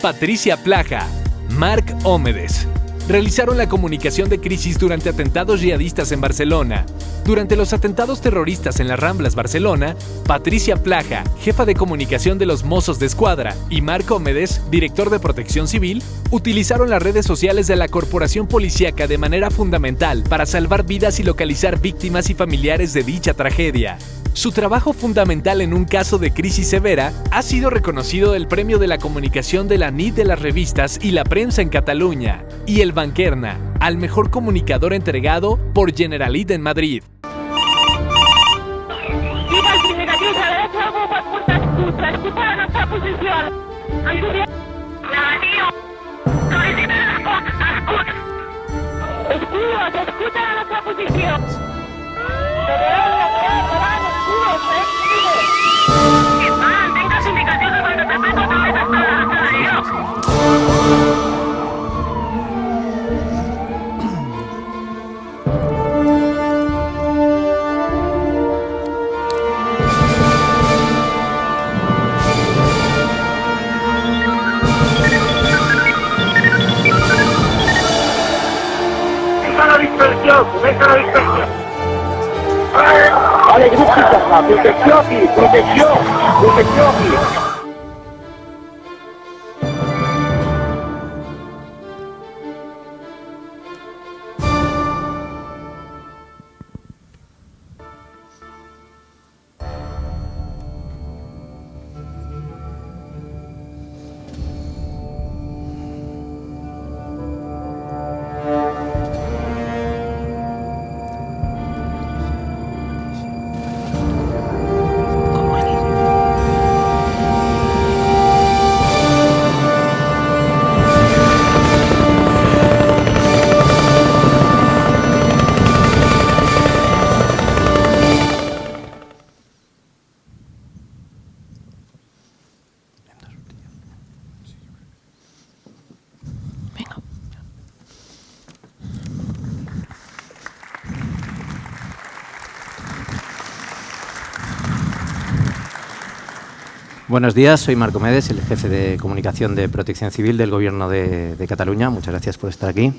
Patricia Plaja, Marc Ómedes. Realizaron la comunicación de crisis durante atentados yihadistas en Barcelona. Durante los atentados terroristas en las Ramblas, Barcelona, Patricia Plaja, jefa de comunicación de los Mossos d'Esquadra, y Marc Ómedes, director de Protección Civil, utilizaron las redes sociales de la corporación policíaca de manera fundamental para salvar vidas y localizar víctimas y familiares de dicha tragedia. Su trabajo fundamental en un caso de crisis severa ha sido reconocido del Premio de la Comunicación de la NIT de las revistas y la prensa en Cataluña y el Banquerna, al mejor comunicador entregado por Generalit en Madrid. Alle gruppi qua, protezioni. Buenos días, soy Marc Ómedes, el jefe de comunicación de Protección Civil del Gobierno de Cataluña. Muchas gracias por estar aquí.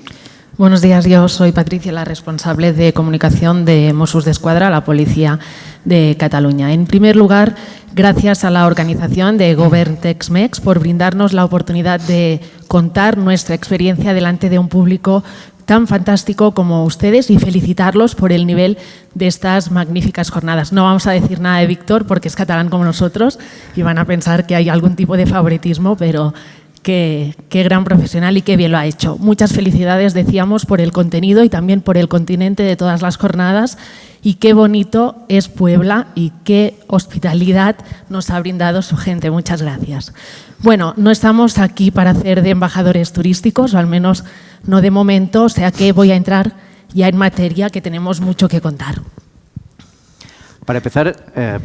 Buenos días, yo soy Patricia, la responsable de comunicación de Mossos d'Esquadra, la Policía de Cataluña. En primer lugar, gracias a la organización de Govern Tex-Mex por brindarnos la oportunidad de contar nuestra experiencia delante de un público tan fantástico como ustedes y felicitarlos por el nivel de estas magníficas jornadas. No vamos a decir nada de Víctor porque es catalán como nosotros y van a pensar que hay algún tipo de favoritismo, pero qué gran profesional y qué bien lo ha hecho. Muchas felicidades, decíamos, por el contenido y también por el continente de todas las jornadas y qué bonito es Puebla y qué hospitalidad nos ha brindado su gente. Muchas gracias. Bueno, no estamos aquí para hacer de embajadores turísticos, o al menos no de momento, o sea que voy a entrar ya en materia, que tenemos mucho que contar. Para empezar,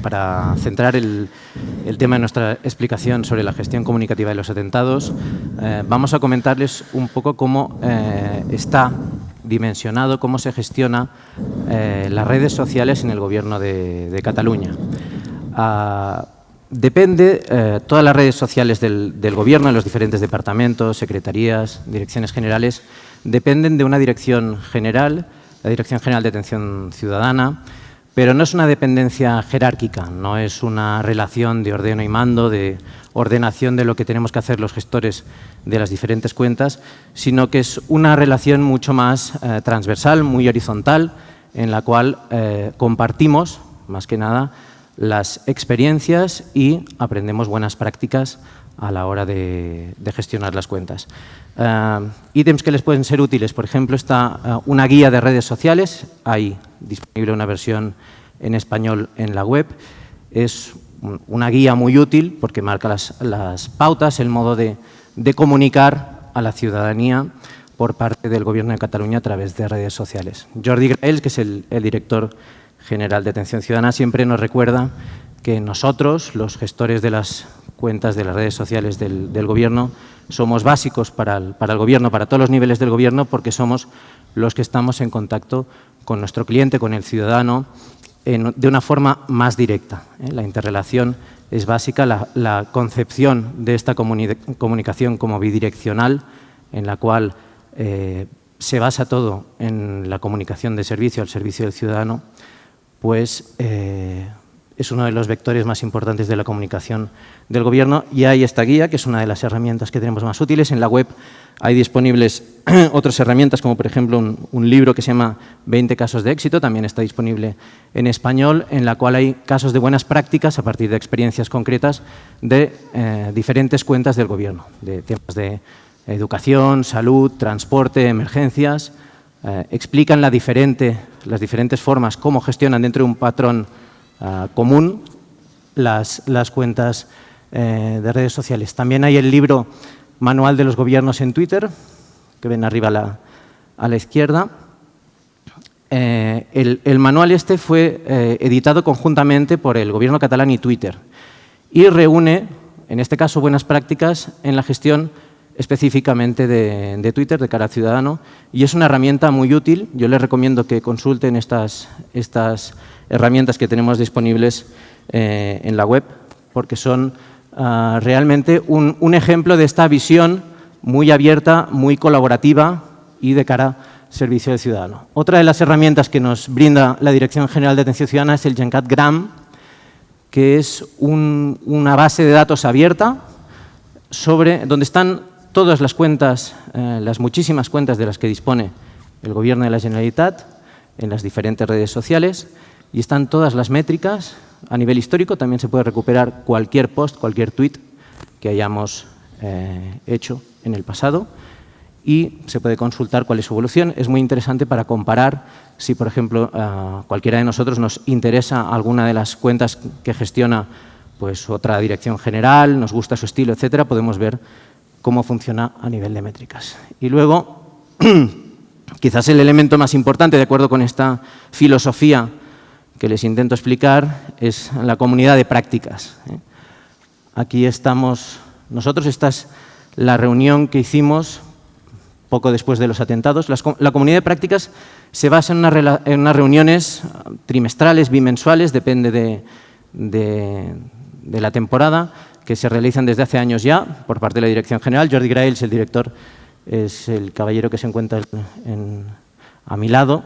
para centrar el tema de nuestra explicación sobre la gestión comunicativa de los atentados, vamos a comentarles un poco cómo está dimensionado, cómo se gestiona las redes sociales en el Gobierno de Cataluña. Depende, todas las redes sociales del Gobierno, en los diferentes departamentos, secretarías, direcciones generales, dependen de una dirección general, la Dirección General de Atención Ciudadana, pero no es una dependencia jerárquica, no es una relación de ordeno y mando, de ordenación de lo que tenemos que hacer los gestores de las diferentes cuentas, sino que es una relación mucho más transversal, muy horizontal, en la cual compartimos, más que nada, las experiencias y aprendemos buenas prácticas a la hora de gestionar las cuentas. Ítems que les pueden ser útiles, por ejemplo, está una guía de redes sociales, hay disponible una versión en español en la web. Es una guía muy útil porque marca las pautas, el modo de comunicar a la ciudadanía por parte del Gobierno de Cataluña a través de redes sociales. Jordi Graells, que es el director general de Atención Ciudadana, siempre nos recuerda que nosotros, los gestores de las cuentas de las redes sociales del Gobierno, somos básicos para el Gobierno, para todos los niveles del Gobierno, porque somos los que estamos en contacto con nuestro cliente, con el ciudadano, de una forma más directa. La interrelación es básica la concepción de esta comunicación como bidireccional, en la cual se basa todo en la comunicación de servicio al servicio del ciudadano, pues es uno de los vectores más importantes de la comunicación del Gobierno. Y hay esta guía, que es una de las herramientas que tenemos más útiles. En la web hay disponibles otras herramientas, como por ejemplo un libro que se llama 20 casos de éxito, también está disponible en español, en la cual hay casos de buenas prácticas a partir de experiencias concretas de diferentes cuentas del Gobierno, de temas de educación, salud, transporte, emergencias. Explican las diferentes formas, cómo gestionan dentro de un patrón común las cuentas de redes sociales. También hay el libro Manual de los Gobiernos en Twitter, que ven arriba a la izquierda. El manual este fue editado conjuntamente por el Gobierno catalán y Twitter y reúne, en este caso, buenas prácticas en la gestión específicamente de Twitter de cara al ciudadano, y es una herramienta muy útil. Yo les recomiendo que consulten estas herramientas que tenemos disponibles en la web, porque son realmente un ejemplo de esta visión muy abierta, muy colaborativa y de cara al servicio del ciudadano. Otra de las herramientas que nos brinda la Dirección General de Atención Ciudadana es el GenCatGram, que es una base de datos abierta donde están todas las cuentas, las muchísimas cuentas de las que dispone el Gobierno de la Generalitat en las diferentes redes sociales, y están todas las métricas a nivel histórico. También se puede recuperar cualquier post, cualquier tweet que hayamos hecho en el pasado, y se puede consultar cuál es su evolución. Es muy interesante para comparar si, por ejemplo, cualquiera de nosotros nos interesa alguna de las cuentas que gestiona pues otra dirección general, nos gusta su estilo, etcétera, podemos ver cómo funciona a nivel de métricas. Y luego, quizás el elemento más importante, de acuerdo con esta filosofía que les intento explicar, es la comunidad de prácticas. Aquí estamos nosotros, esta es la reunión que hicimos poco después de los atentados. La comunidad de prácticas se basa en unas reuniones trimestrales, bimensuales, depende de la temporada, que se realizan desde hace años ya por parte de la Dirección General. Jordi Graells, el director, es el caballero que se encuentra a mi lado.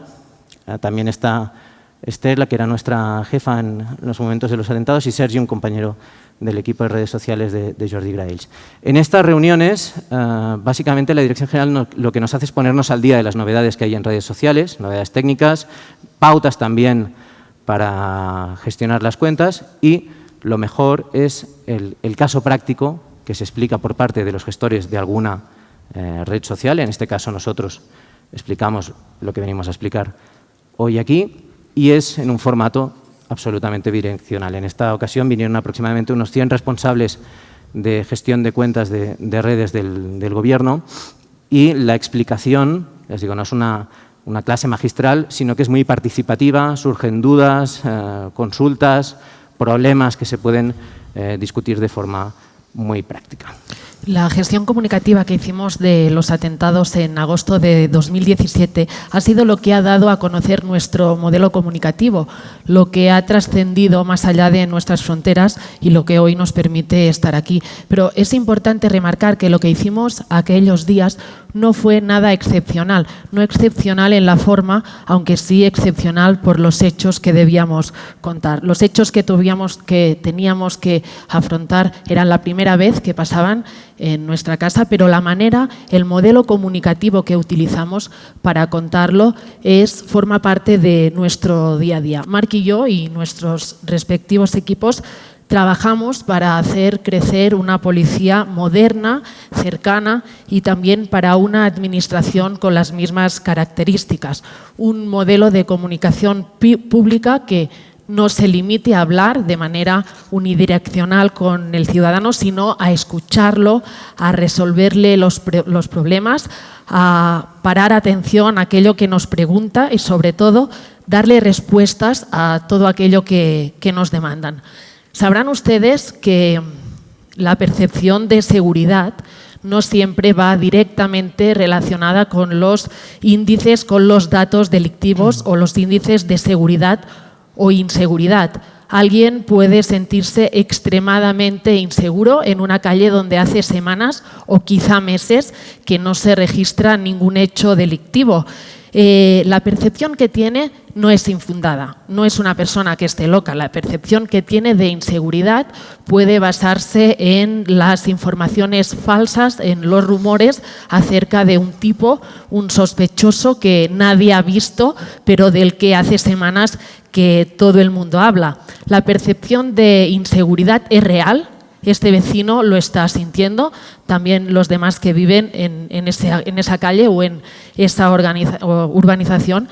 También está Esther, la que era nuestra jefa en los momentos de los atentados, y Sergi, un compañero del equipo de redes sociales de Jordi Graells. En estas reuniones, básicamente la Dirección General lo que nos hace es ponernos al día de las novedades que hay en redes sociales, novedades técnicas, pautas también para gestionar las cuentas, y lo mejor es el caso práctico que se explica por parte de los gestores de alguna red social. En este caso nosotros explicamos lo que venimos a explicar hoy aquí, y es en un formato absolutamente bidireccional. En esta ocasión vinieron aproximadamente unos 100 responsables de gestión de cuentas de redes del Gobierno, y la explicación, les digo, no es una clase magistral, sino que es muy participativa, surgen dudas, consultas, problemas que se pueden discutir de forma muy práctica. La gestión comunicativa que hicimos de los atentados en agosto de 2017 ha sido lo que ha dado a conocer nuestro modelo comunicativo, lo que ha trascendido más allá de nuestras fronteras y lo que hoy nos permite estar aquí. Pero es importante remarcar que lo que hicimos aquellos días no fue nada excepcional, no excepcional en la forma, aunque sí excepcional por los hechos que debíamos contar. Los hechos que teníamos que afrontar eran la primera vez que pasaban en nuestra casa, pero la manera, el modelo comunicativo que utilizamos para contarlo forma parte de nuestro día a día. Marc y yo y nuestros respectivos equipos trabajamos para hacer crecer una policía moderna, cercana, y también para una administración con las mismas características. Un modelo de comunicación pública que no se limite a hablar de manera unidireccional con el ciudadano, sino a escucharlo, a resolverle los problemas, a parar atención a aquello que nos pregunta y, sobre todo, darle respuestas a todo aquello que nos demandan. Sabrán ustedes que la percepción de seguridad no siempre va directamente relacionada con los índices, con los datos delictivos o los índices de seguridad o inseguridad. Alguien puede sentirse extremadamente inseguro en una calle donde hace semanas o quizá meses que no se registra ningún hecho delictivo. La percepción que tiene no es infundada, no es una persona que esté loca. La percepción que tiene de inseguridad puede basarse en las informaciones falsas, en los rumores acerca de un tipo, un sospechoso que nadie ha visto, pero del que hace semanas que todo el mundo habla. La percepción de inseguridad es real. Este vecino lo está sintiendo, también los demás que viven en esa calle o en esa urbanización,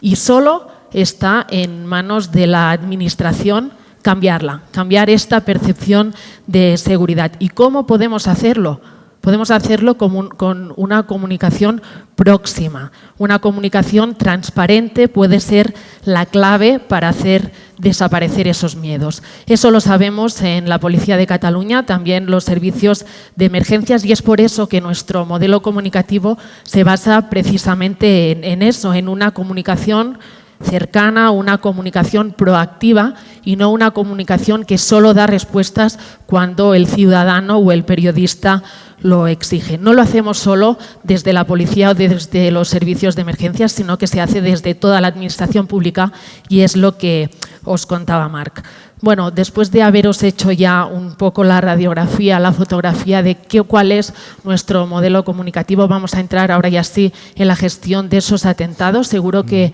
y solo está en manos de la administración cambiar esta percepción de seguridad. ¿Y cómo podemos hacerlo? Podemos hacerlo con una comunicación próxima. Una comunicación transparente puede ser la clave para hacer desaparecer esos miedos. Eso lo sabemos en la Policía de Cataluña, también los servicios de emergencias, y es por eso que nuestro modelo comunicativo se basa precisamente en eso, en una comunicación cercana, una comunicación proactiva y no una comunicación que solo da respuestas cuando el ciudadano o el periodista lo exige. No lo hacemos solo desde la policía o desde los servicios de emergencias, sino que se hace desde toda la administración pública, y es lo que os contaba Marc. Bueno, después de haberos hecho ya un poco la radiografía, la fotografía de cuál es nuestro modelo comunicativo, vamos a entrar ahora ya sí en la gestión de esos atentados. Seguro que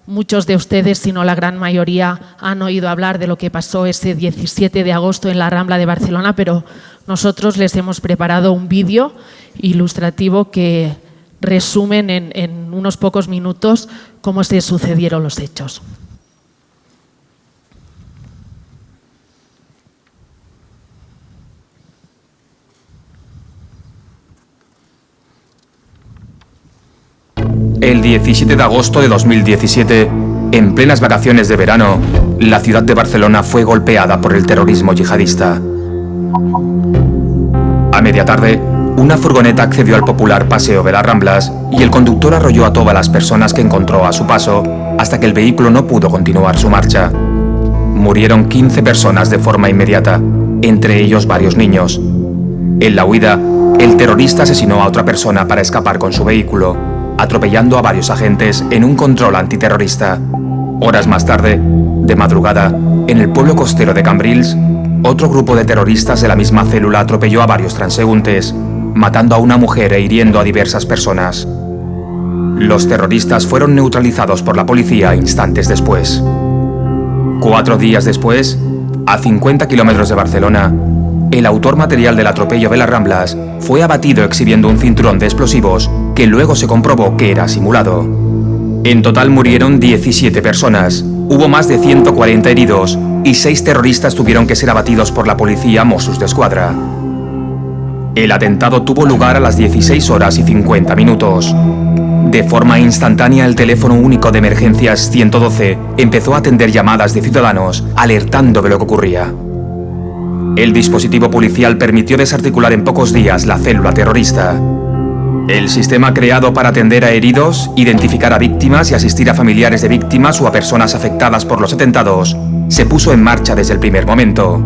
muchos de ustedes, si no la gran mayoría, han oído hablar de lo que pasó ese 17 de agosto en la Rambla de Barcelona, pero nosotros les hemos preparado un vídeo ilustrativo que resumen en unos pocos minutos cómo se sucedieron los hechos. El 17 de agosto de 2017, en plenas vacaciones de verano, la ciudad de Barcelona fue golpeada por el terrorismo yihadista. A media tarde, una furgoneta accedió al popular paseo de las Ramblas y el conductor arrolló a todas las personas que encontró a su paso hasta que el vehículo no pudo continuar su marcha. Murieron 15 personas de forma inmediata, entre ellos varios niños. En la huida, el terrorista asesinó a otra persona para escapar con su vehículo, atropellando a varios agentes en un control antiterrorista. Horas más tarde, de madrugada, en el pueblo costero de Cambrils, otro grupo de terroristas de la misma célula atropelló a varios transeúntes, matando a una mujer e hiriendo a diversas personas. Los terroristas fueron neutralizados por la policía instantes después. 4 días después, a 50 kilómetros de Barcelona, el autor material del atropello de las Ramblas fue abatido exhibiendo un cinturón de explosivos que luego se comprobó que era simulado. En total murieron 17 personas, hubo más de 140 heridos y 6 terroristas tuvieron que ser abatidos por la policía Mossos d'Esquadra. El atentado tuvo lugar a las 16 horas y 50 minutos. De forma instantánea, el teléfono único de emergencias 112 empezó a atender llamadas de ciudadanos alertando de lo que ocurría. El dispositivo policial permitió desarticular en pocos días la célula terrorista. El sistema creado para atender a heridos, identificar a víctimas y asistir a familiares de víctimas o a personas afectadas por los atentados se puso en marcha desde el primer momento.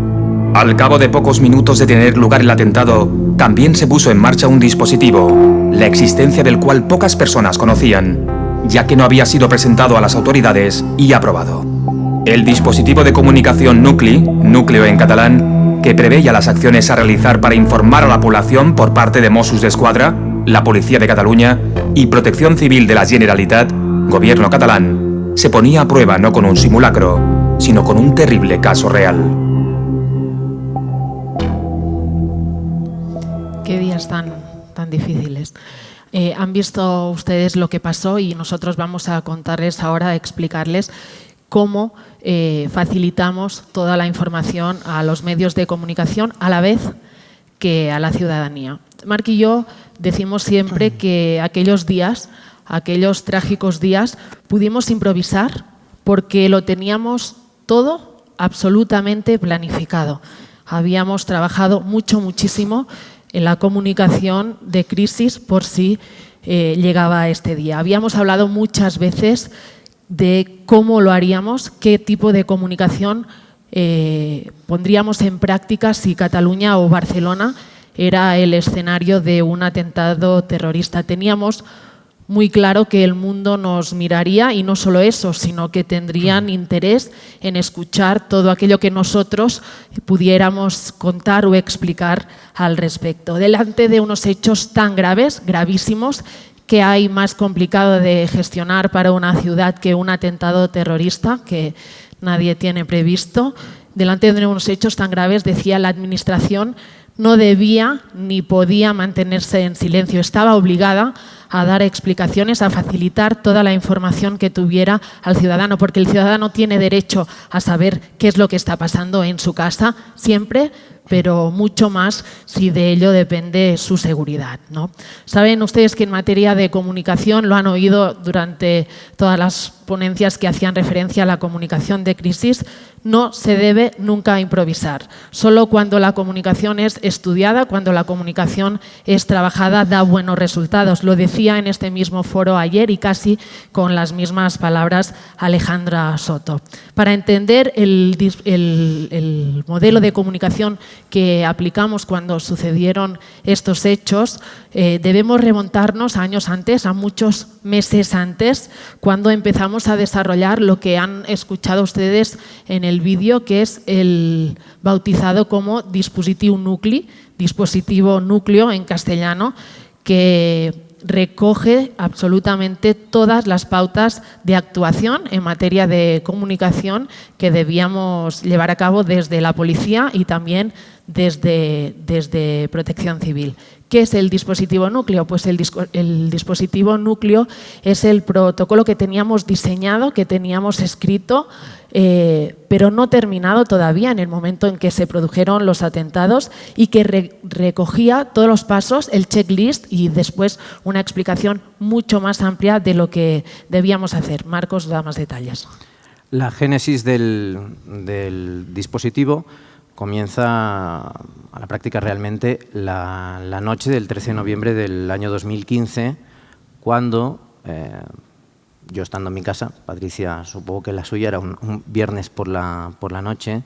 Al cabo de pocos minutos de tener lugar el atentado, también se puso en marcha un dispositivo, la existencia del cual pocas personas conocían, ya que no había sido presentado a las autoridades y aprobado. El dispositivo de comunicación Nucli, núcleo en catalán, que preveía las acciones a realizar para informar a la población por parte de Mossos d'Esquadra, la Policía de Cataluña y Protección Civil de la Generalitat, gobierno catalán, se ponía a prueba no con un simulacro, sino con un terrible caso real. Qué días tan difíciles. Han visto ustedes lo que pasó y nosotros vamos a contarles ahora, a explicarles cómo facilitamos toda la información a los medios de comunicación a la vez que a la ciudadanía. Marc y yo decimos siempre que aquellos días, aquellos trágicos días, pudimos improvisar porque lo teníamos todo absolutamente planificado. Habíamos trabajado muchísimo en la comunicación de crisis por si llegaba este día. Habíamos hablado muchas veces de cómo lo haríamos, qué tipo de comunicación pondríamos en práctica si Cataluña o Barcelona era el escenario de un atentado terrorista. Teníamos muy claro que el mundo nos miraría y no solo eso, sino que tendrían interés en escuchar todo aquello que nosotros pudiéramos contar o explicar al respecto. Delante de unos hechos tan graves, gravísimos, que hay más complicado de gestionar para una ciudad que un atentado terrorista que nadie tiene previsto, delante de unos hechos tan graves, decía, la Administración no debía ni podía mantenerse en silencio, estaba obligada a dar explicaciones, a facilitar toda la información que tuviera al ciudadano, porque el ciudadano tiene derecho a saber qué es lo que está pasando en su casa, siempre, pero mucho más si de ello depende su seguridad, ¿no? Saben ustedes que en materia de comunicación, lo han oído durante todas las ponencias que hacían referencia a la comunicación de crisis, no se debe nunca improvisar. Solo cuando la comunicación es estudiada, cuando la comunicación es trabajada, da buenos resultados. Lo decía en este mismo foro ayer y casi con las mismas palabras Alejandra Soto. Para entender el modelo de comunicación que aplicamos cuando sucedieron estos hechos, debemos remontarnos a años antes, a muchos meses antes, cuando empezamos a desarrollar lo que han escuchado ustedes en el vídeo, que es el bautizado como dispositivo núcleo en castellano, que recoge absolutamente todas las pautas de actuación en materia de comunicación que debíamos llevar a cabo desde la policía y también desde Protección Civil. ¿Qué es el dispositivo núcleo? Pues el dispositivo núcleo es el protocolo que teníamos diseñado, que teníamos escrito, pero no terminado todavía en el momento en que se produjeron los atentados y que recogía todos los pasos, el checklist y después una explicación mucho más amplia de lo que debíamos hacer. Marcos da más detalles. La génesis del dispositivo comienza a la práctica realmente la noche del 13 de noviembre del año 2015, cuando yo estando en mi casa, Patricia supongo que la suya era un viernes por la noche,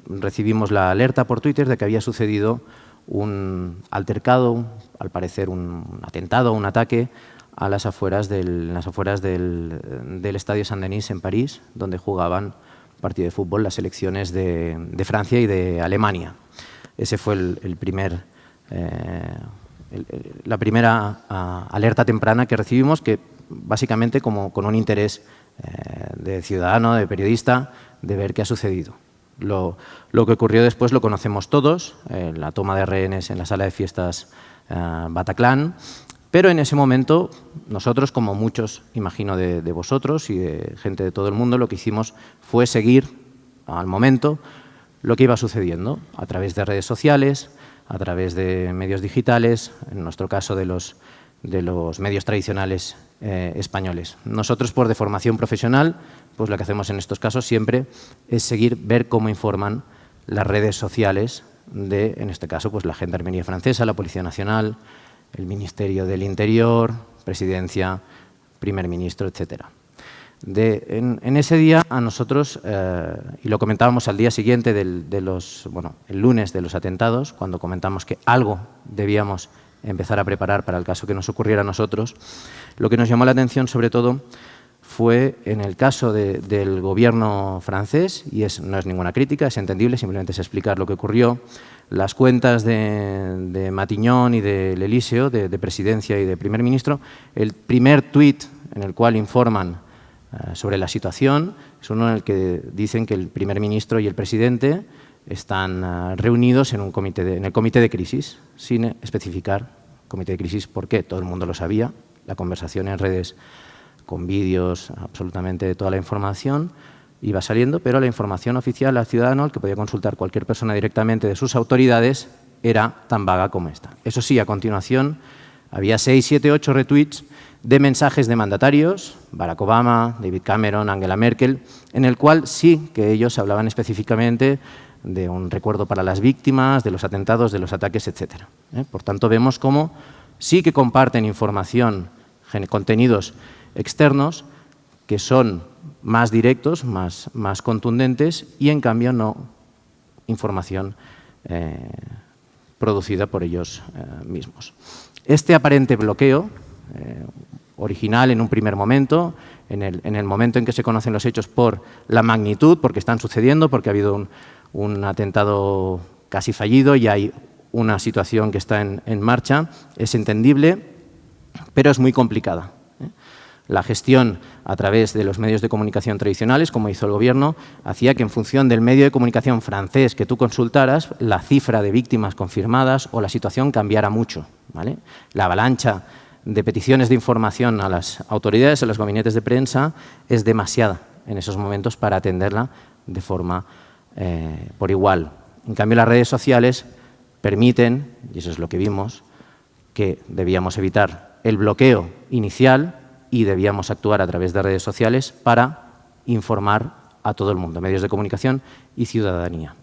recibimos la alerta por Twitter de que había sucedido un altercado, al parecer un atentado, un ataque a las afueras del Estadio Saint-Denis en París, donde jugaban partido de fútbol las selecciones de Francia y de Alemania. Ese fue la primera alerta temprana que recibimos, que básicamente como con un interés de ciudadano, de periodista, de ver qué ha sucedido. Lo que ocurrió después lo conocemos todos, la toma de rehenes en la sala de fiestas Bataclan, pero en ese momento nosotros, como muchos, imagino, de vosotros y de gente de todo el mundo, lo que hicimos fue seguir al momento lo que iba sucediendo a través de redes sociales, a través de medios digitales, en nuestro caso de los medios tradicionales españoles. Nosotros, por deformación profesional, pues lo que hacemos en estos casos siempre es ver cómo informan las redes sociales de, en este caso, pues la Gendarmería francesa, la Policía Nacional, el Ministerio del Interior, Presidencia, Primer Ministro, etc. En ese día a nosotros, y lo comentábamos al día siguiente el lunes de los atentados, cuando comentamos que algo debíamos empezar a preparar para el caso que nos ocurriera a nosotros, lo que nos llamó la atención sobre todo fue en el caso del gobierno francés, y no es ninguna crítica, es entendible, simplemente es explicar lo que ocurrió. Las cuentas de Matignon y del Elíseo, de Presidencia y de Primer Ministro, el primer tuit en el cual informan sobre la situación es uno en el que dicen que el Primer Ministro y el Presidente están reunidos en el comité de crisis, sin especificar comité de crisis por qué, todo el mundo lo sabía, la conversación en redes con vídeos, absolutamente toda la información iba saliendo, pero la información oficial al ciudadano, al que podía consultar cualquier persona directamente de sus autoridades, era tan vaga como esta. Eso sí, a continuación había 6, 7, 8 retweets de mensajes de mandatarios, Barack Obama, David Cameron, Angela Merkel, en el cual sí que ellos hablaban específicamente de un recuerdo para las víctimas, de los atentados, de los ataques, etc. Por tanto, vemos cómo sí que comparten información, contenidos externos, que son más directos, más contundentes y, en cambio, no información producida por ellos mismos. Este aparente bloqueo, original en un primer momento, en el momento en que se conocen los hechos por la magnitud, porque están sucediendo, porque ha habido un atentado casi fallido y hay una situación que está en marcha, es entendible, pero es muy complicada. La gestión a través de los medios de comunicación tradicionales, como hizo el Gobierno, hacía que en función del medio de comunicación francés que tú consultaras, la cifra de víctimas confirmadas o la situación cambiara mucho, ¿vale? La avalancha de peticiones de información a las autoridades, a los gabinetes de prensa, es demasiada en esos momentos para atenderla de forma por igual. En cambio, las redes sociales permiten, y eso es lo que vimos, que debíamos evitar el bloqueo inicial y debíamos actuar a través de redes sociales para informar a todo el mundo, medios de comunicación y ciudadanía.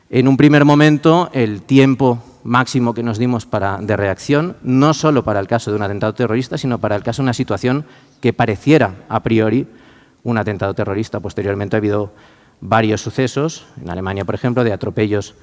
En un primer momento, el tiempo máximo que nos dimos de reacción, no solo para el caso de un atentado terrorista, sino para el caso de una situación que pareciera a priori un atentado terrorista. Posteriormente ha habido varios sucesos, en Alemania, por ejemplo, de atropellos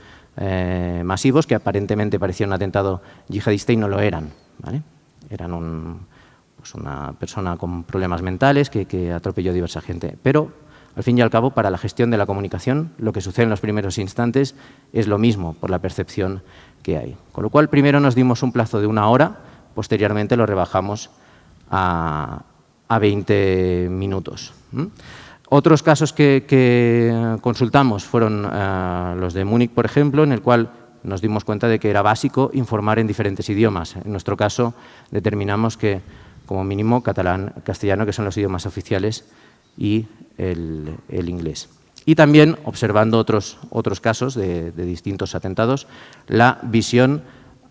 masivos que aparentemente parecían un atentado yihadista y no lo eran, ¿vale? Eran una persona con problemas mentales que atropelló a diversa gente. Pero, al fin y al cabo, para la gestión de la comunicación, lo que sucede en los primeros instantes es lo mismo por la percepción que hay. Con lo cual, primero nos dimos un plazo de 1 hora, posteriormente lo rebajamos a 20 minutos. Otros casos que consultamos fueron los de Múnich, por ejemplo, en el cual nos dimos cuenta de que era básico informar en diferentes idiomas. En nuestro caso, determinamos que, como mínimo, catalán, castellano, que son los idiomas oficiales, y el inglés. Y también, observando otros casos de distintos atentados, la visión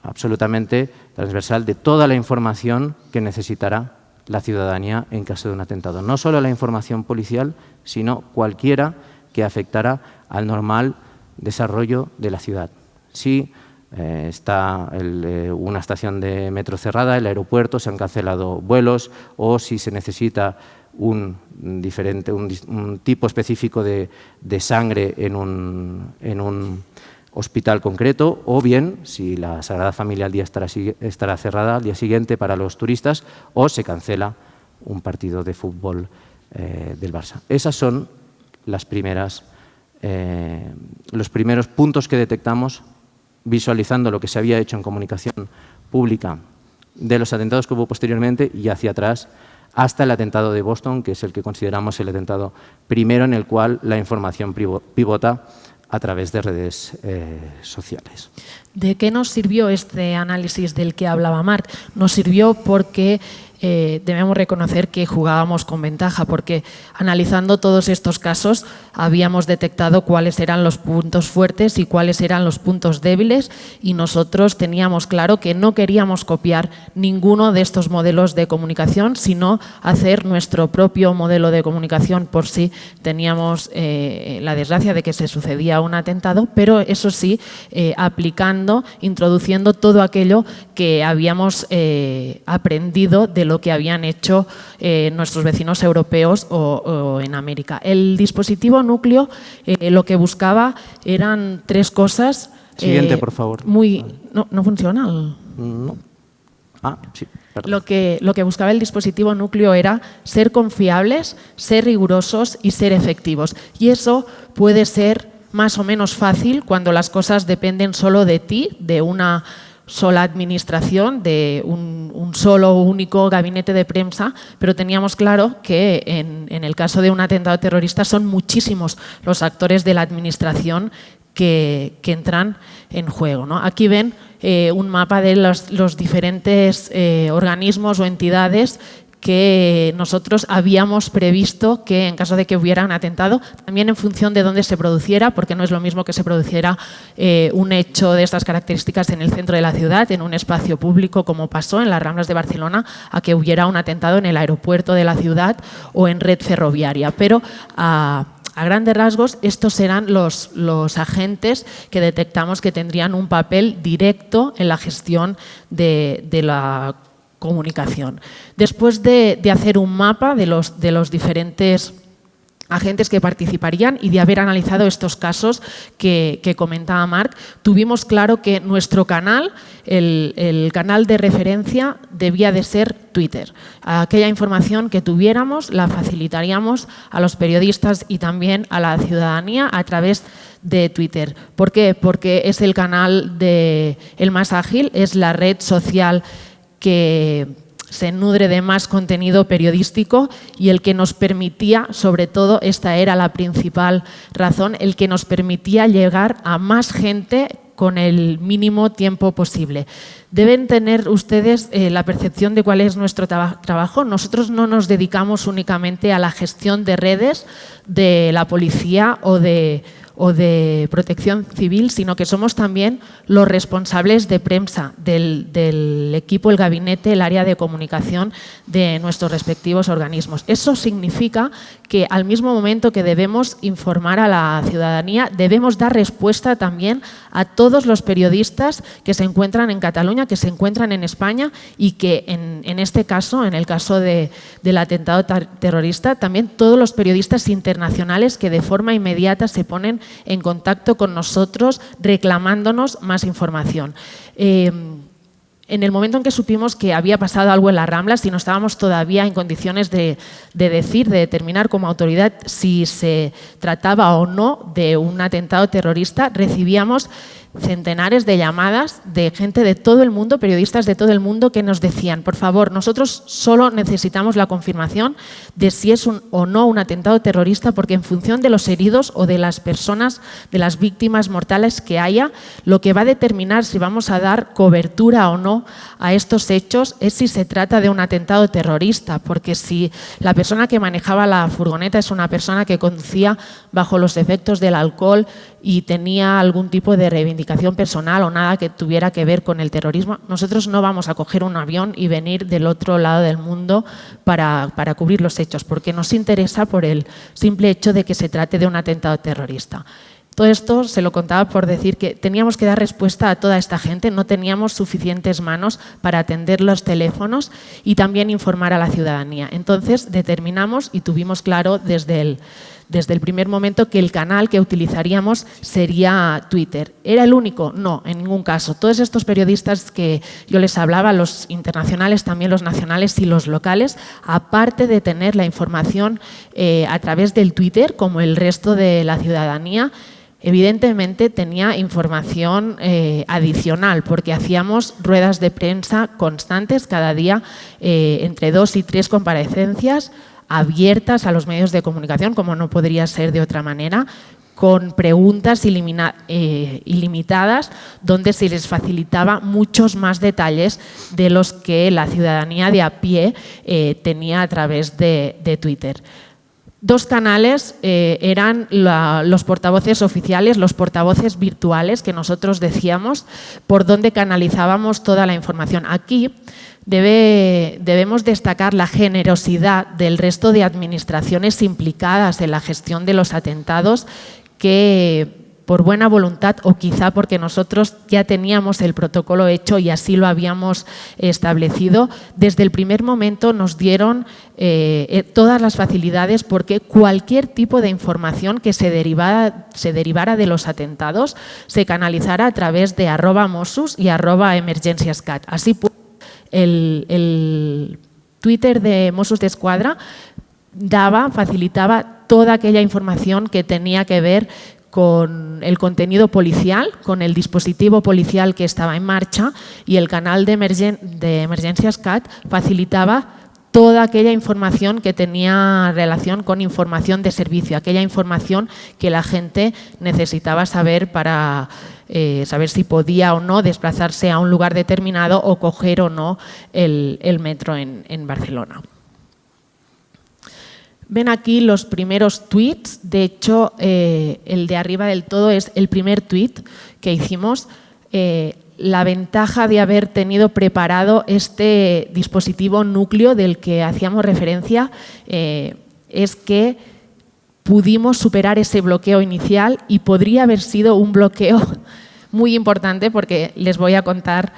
absolutamente transversal de toda la información que necesitará la ciudadanía en caso de un atentado. No solo la información policial, sino cualquiera que afectara al normal desarrollo de la ciudad. Si está una estación de metro cerrada, el aeropuerto, se han cancelado vuelos, o si se necesita un tipo específico de sangre en un hospital concreto, o bien si la Sagrada Familia estará cerrada al día siguiente para los turistas, o se cancela un partido de fútbol del Barça. Esas son los primeros puntos que detectamos visualizando lo que se había hecho en comunicación pública de los atentados que hubo posteriormente y hacia atrás hasta el atentado de Boston, que es el que consideramos el atentado primero en el cual la información pivota a través de redes sociales. ¿De qué nos sirvió este análisis del que hablaba Marc? Nos sirvió porque debemos reconocer que jugábamos con ventaja, porque analizando todos estos casos habíamos detectado cuáles eran los puntos fuertes y cuáles eran los puntos débiles, y nosotros teníamos claro que no queríamos copiar ninguno de estos modelos de comunicación, sino hacer nuestro propio modelo de comunicación por si teníamos la desgracia de que se sucedía un atentado, pero eso sí, aplicando, introduciendo todo aquello que habíamos aprendido de lo que habían hecho nuestros vecinos europeos o en América. El dispositivo núcleo lo que buscaba eran 3 cosas. Siguiente, por favor. ¿No funciona? No. Sí, perdón. Lo que buscaba el dispositivo núcleo era ser confiables, ser rigurosos y ser efectivos. Y eso puede ser más o menos fácil cuando las cosas dependen solo de ti, de una sola administración, de un solo único gabinete de prensa, pero teníamos claro que en el caso de un atentado terrorista son muchísimos los actores de la administración que entran en juego, ¿no? Aquí ven un mapa de los diferentes organismos o entidades que nosotros habíamos previsto que en caso de que hubiera un atentado, también en función de dónde se produciera, porque no es lo mismo que se produciera un hecho de estas características en el centro de la ciudad, en un espacio público como pasó en las Ramblas de Barcelona, a que hubiera un atentado en el aeropuerto de la ciudad o en red ferroviaria. Pero a grandes rasgos, estos eran los agentes que detectamos que tendrían un papel directo en la gestión de la comunicación. Después de hacer un mapa de los diferentes agentes que participarían y de haber analizado estos casos que comentaba Marc, tuvimos claro que nuestro canal, el canal de referencia, debía de ser Twitter. Aquella información que tuviéramos la facilitaríamos a los periodistas y también a la ciudadanía a través de Twitter. ¿Por qué? Porque es el canal el más ágil, es la red social que se nutre de más contenido periodístico y el que nos permitía, sobre todo, esta era la principal razón, el que nos permitía llegar a más gente con el mínimo tiempo posible. Deben tener ustedes la percepción de cuál es nuestro trabajo. Nosotros no nos dedicamos únicamente a la gestión de redes de la policía o de protección civil, sino que somos también los responsables de prensa del equipo, el gabinete, el área de comunicación de nuestros respectivos organismos. Eso significa que al mismo momento que debemos informar a la ciudadanía, debemos dar respuesta también a todos los periodistas que se encuentran en Cataluña, que se encuentran en España y que en este caso, en el caso del atentado terrorista, también todos los periodistas internacionales que de forma inmediata se ponen en contacto con nosotros reclamándonos más información. En el momento en que supimos que había pasado algo en las Ramblas y no estábamos todavía en condiciones de determinar como autoridad si se trataba o no de un atentado terrorista, recibíamos centenares de llamadas de gente de todo el mundo, periodistas de todo el mundo, que nos decían, por favor, nosotros solo necesitamos la confirmación de si es o no un atentado terrorista, porque en función de los heridos o de las personas, de las víctimas mortales que haya, lo que va a determinar si vamos a dar cobertura o no a estos hechos es si se trata de un atentado terrorista, porque si la persona que manejaba la furgoneta es una persona que conducía bajo los efectos del alcohol y tenía algún tipo de reivindicación personal o nada que tuviera que ver con el terrorismo, nosotros no vamos a coger un avión y venir del otro lado del mundo para cubrir los hechos, porque nos interesa por el simple hecho de que se trate de un atentado terrorista. Todo esto se lo contaba por decir que teníamos que dar respuesta a toda esta gente, no teníamos suficientes manos para atender los teléfonos y también informar a la ciudadanía. Entonces determinamos y tuvimos claro desde el primer momento que el canal que utilizaríamos sería Twitter. ¿Era el único? No, en ningún caso. Todos estos periodistas que yo les hablaba, los internacionales, también los nacionales y los locales, aparte de tener la información a través del Twitter, como el resto de la ciudadanía, evidentemente tenía información adicional, porque hacíamos ruedas de prensa constantes cada día, entre 2 y 3 comparecencias abiertas a los medios de comunicación, como no podría ser de otra manera, con preguntas ilimitadas, donde se les facilitaba muchos más detalles de los que la ciudadanía de a pie tenía a través de Twitter. 2 canales eran los portavoces oficiales, los portavoces virtuales que nosotros decíamos, por donde canalizábamos toda la información. Aquí debemos destacar la generosidad del resto de administraciones implicadas en la gestión de los atentados, que por buena voluntad o quizá porque nosotros ya teníamos el protocolo hecho y así lo habíamos establecido, desde el primer momento nos dieron todas las facilidades, porque cualquier tipo de información que se derivara de los atentados se canalizara a través de @Mossos y @Emergenciascat. Así pues, el Twitter de Mossos d'Esquadra facilitaba toda aquella información que tenía que ver con el contenido policial, con el dispositivo policial que estaba en marcha, y el canal de Emergenciascat facilitaba toda aquella información que tenía relación con información de servicio, aquella información que la gente necesitaba saber para saber si podía o no desplazarse a un lugar determinado o coger o no el metro en Barcelona. Ven aquí los primeros tweets. De hecho, el de arriba del todo es el primer tweet que hicimos. La ventaja de haber tenido preparado este dispositivo núcleo del que hacíamos referencia es que pudimos superar ese bloqueo inicial, y podría haber sido un bloqueo muy importante, porque les voy a contar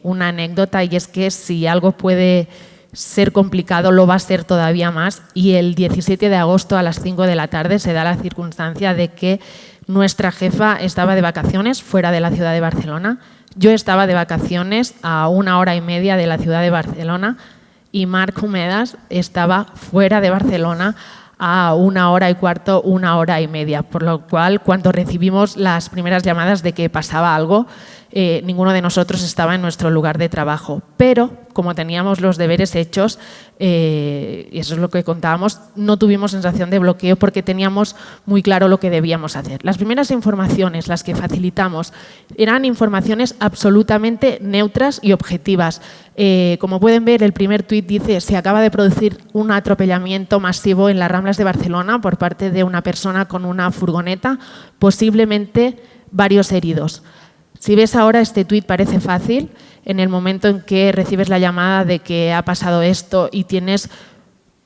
una anécdota, y es que si algo puede ser complicado, lo va a ser todavía más, y el 17 de agosto a las 5 de la tarde se da la circunstancia de que nuestra jefa estaba de vacaciones fuera de la ciudad de Barcelona, yo estaba de vacaciones a 1 hora y media de la ciudad de Barcelona y Marc Omedes estaba fuera de Barcelona a 1 hora y cuarto, 1 hora y media, por lo cual cuando recibimos las primeras llamadas de que pasaba algo, ninguno de nosotros estaba en nuestro lugar de trabajo, pero como teníamos los deberes hechos, y eso es lo que contábamos, no tuvimos sensación de bloqueo porque teníamos muy claro lo que debíamos hacer. Las primeras informaciones, las que facilitamos, eran informaciones absolutamente neutras y objetivas. Como pueden ver, el primer tuit dice: se acaba de producir un atropellamiento masivo en las Ramblas de Barcelona por parte de una persona con una furgoneta, posiblemente varios heridos. Si ves ahora, este tuit parece fácil. En el momento en que recibes la llamada de que ha pasado esto y tienes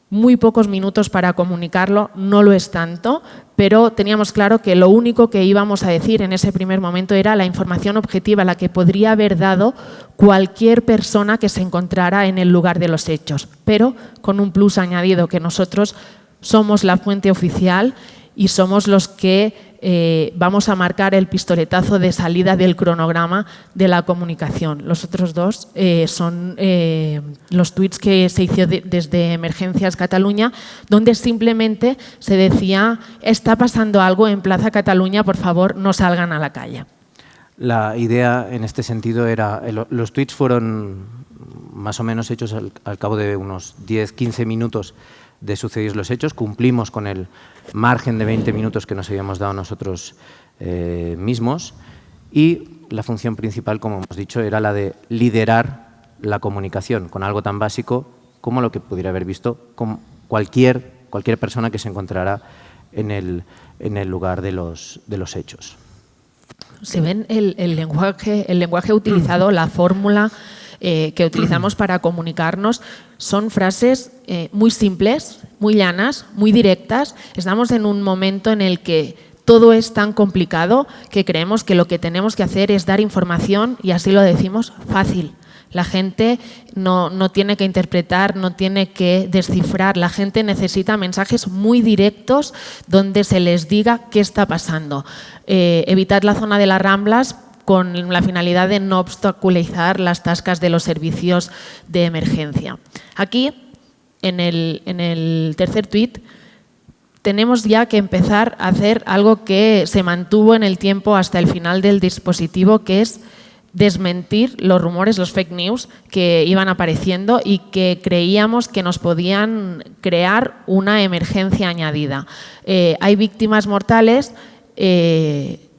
muy pocos minutos para comunicarlo, no lo es tanto, pero teníamos claro que lo único que íbamos a decir en ese primer momento era la información objetiva, la que podría haber dado cualquier persona que se encontrara en el lugar de los hechos, pero con un plus añadido, que nosotros somos la fuente oficial y somos los que vamos a marcar el pistoletazo de salida del cronograma de la comunicación. Los otros dos son los tuits que se hicieron desde Emergencias Cataluña, donde simplemente se decía: está pasando algo en Plaza Cataluña, por favor, no salgan a la calle. La idea en este sentido era, los tuits fueron más o menos hechos al cabo de unos 10-15 minutos de sucedidos los hechos. Cumplimos con el margen de 20 minutos que nos habíamos dado nosotros mismos, y la función principal, como hemos dicho, era la de liderar la comunicación con algo tan básico como lo que pudiera haber visto con cualquier persona que se encontrara en el lugar de los hechos. Se ven el lenguaje utilizado, la fórmula que utilizamos para comunicarnos, son frases muy simples, muy llanas, muy directas. Estamos en un momento en el que todo es tan complicado que creemos que lo que tenemos que hacer es dar información, y así lo decimos, fácil. La gente no tiene que interpretar, no tiene que descifrar. La gente necesita mensajes muy directos donde se les diga qué está pasando. Evitar la zona de las Ramblas con la finalidad de no obstaculizar las tascas de los servicios de emergencia. Aquí, en el tercer tuit, tenemos ya que empezar a hacer algo que se mantuvo en el tiempo hasta el final del dispositivo, que es desmentir los rumores, los fake news que iban apareciendo y que creíamos que nos podían crear una emergencia añadida. Hay víctimas mortales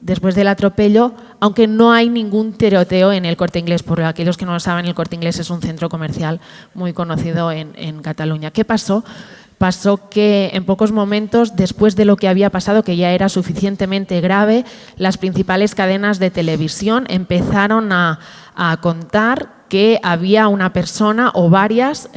después del atropello, aunque no hay ningún tiroteo en el Corte Inglés. Por aquellos que no lo saben, el Corte Inglés es un centro comercial muy conocido en Cataluña. ¿Qué pasó? Pasó que en pocos momentos, después de lo que había pasado, que ya era suficientemente grave, las principales cadenas de televisión empezaron a contar que había una persona o varias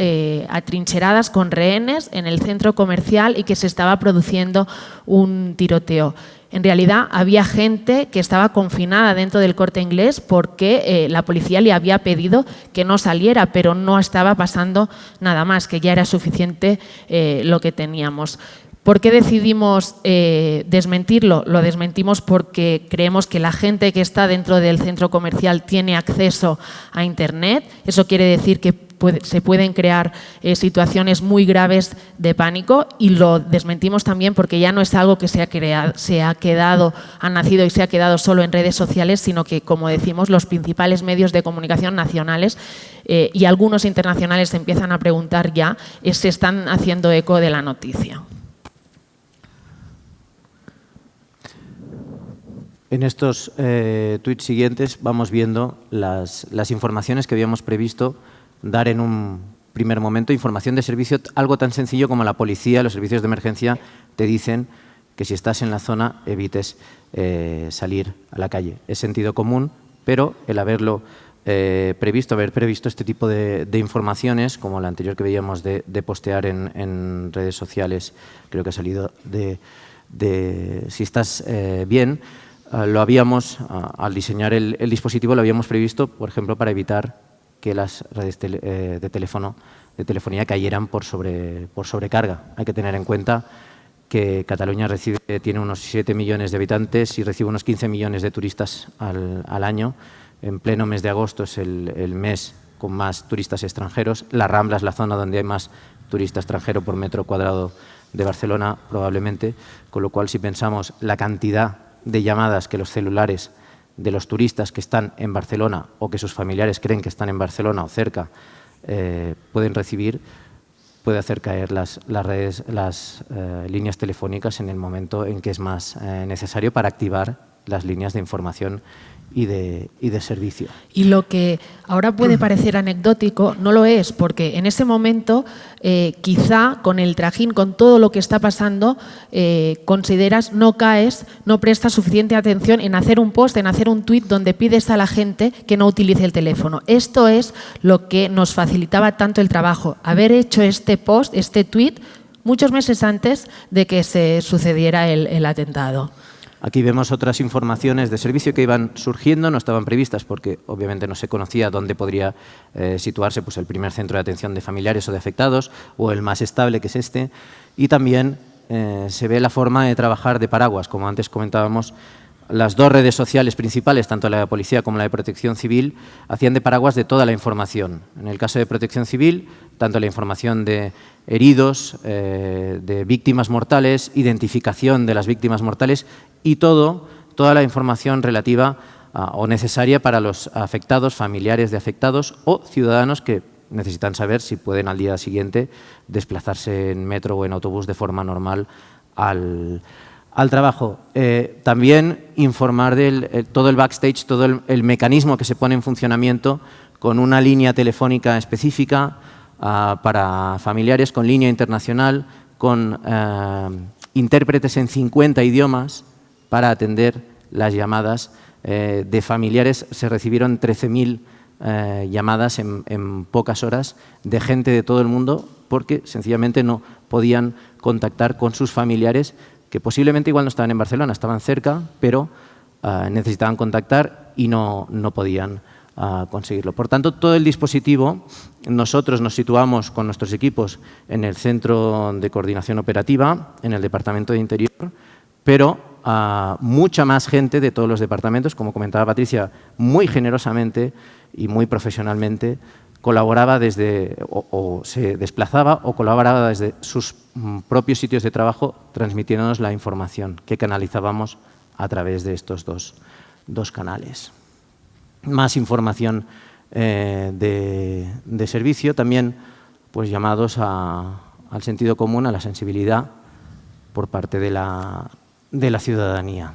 atrincheradas con rehenes en el centro comercial y que se estaba produciendo un tiroteo. En realidad había gente que estaba confinada dentro del Corte Inglés porque la policía le había pedido que no saliera, pero no estaba pasando nada más, que ya era suficiente lo que teníamos. ¿Por qué decidimos desmentirlo? Lo desmentimos porque creemos que la gente que está dentro del centro comercial tiene acceso a Internet. Eso quiere decir que se pueden crear situaciones muy graves de pánico, y lo desmentimos también porque ya no es algo que ha nacido y se ha quedado solo en redes sociales, sino que, como decimos, los principales medios de comunicación nacionales y algunos internacionales se empiezan a preguntar ya, se están haciendo eco de la noticia. En estos tuits siguientes vamos viendo las informaciones que habíamos previsto dar en un primer momento. Información de servicio, algo tan sencillo como la policía, los servicios de emergencia te dicen que si estás en la zona evites salir a la calle. Es sentido común, pero el haber previsto este tipo de informaciones, como la anterior que veíamos de postear en redes sociales, creo que ha salido de si estás bien, lo habíamos, al diseñar el dispositivo, lo habíamos previsto, por ejemplo, para evitar que las redes de teléfono telefonía cayeran por sobrecarga. Hay que tener en cuenta que Cataluña tiene unos 7 millones de habitantes y recibe unos 15 millones de turistas al año. En pleno mes de agosto es el mes con más turistas extranjeros. La Rambla es la zona donde hay más turista extranjero por metro cuadrado de Barcelona, probablemente, con lo cual si pensamos la cantidad de llamadas que los celulares de los turistas que están en Barcelona o que sus familiares creen que están en Barcelona o cerca pueden recibir, puede hacer caer las líneas telefónicas en el momento en que es más necesario para activar las líneas de información y de servicio. Y lo que ahora puede parecer anecdótico no lo es, porque en ese momento quizá con el trajín, con todo lo que está pasando, consideras, no caes, no prestas suficiente atención en hacer un post, en hacer un tuit donde pides a la gente que no utilice el teléfono. Esto es lo que nos facilitaba tanto el trabajo, haber hecho este post, este tuit, muchos meses antes de que se sucediera el atentado. Aquí vemos otras informaciones de servicio que iban surgiendo, no estaban previstas porque obviamente no se conocía dónde podría situarse pues, el primer centro de atención de familiares o de afectados o el más estable, que es este. Y también se ve la forma de trabajar de paraguas. Como antes comentábamos, las dos redes sociales principales, tanto la de Policía como la de Protección Civil, hacían de paraguas de toda la información. En el caso de Protección Civil, tanto la información de heridos, de víctimas mortales, identificación de las víctimas mortales y toda la información relativa o necesaria para los afectados, familiares de afectados o ciudadanos que necesitan saber si pueden al día siguiente desplazarse en metro o en autobús de forma normal al trabajo. También informar de todo el backstage, todo el mecanismo que se pone en funcionamiento con una línea telefónica específica para familiares, con línea internacional, con intérpretes en 50 idiomas para atender las llamadas de familiares. Se recibieron 13.000 llamadas en pocas horas de gente de todo el mundo porque sencillamente no podían contactar con sus familiares que posiblemente igual no estaban en Barcelona, estaban cerca, pero necesitaban contactar y no podían conseguirlo. Por tanto, todo el dispositivo, nosotros nos situamos con nuestros equipos en el Centro de Coordinación Operativa, en el Departamento de Interior, pero mucha más gente de todos los departamentos, como comentaba Patricia, muy generosamente y muy profesionalmente, colaboraba desde, o se desplazaba o colaboraba desde sus propios sitios de trabajo transmitiéndonos la información que canalizábamos a través de estos dos canales. Más información de servicio, también pues, llamados al sentido común, a la sensibilidad por parte de la ciudadanía.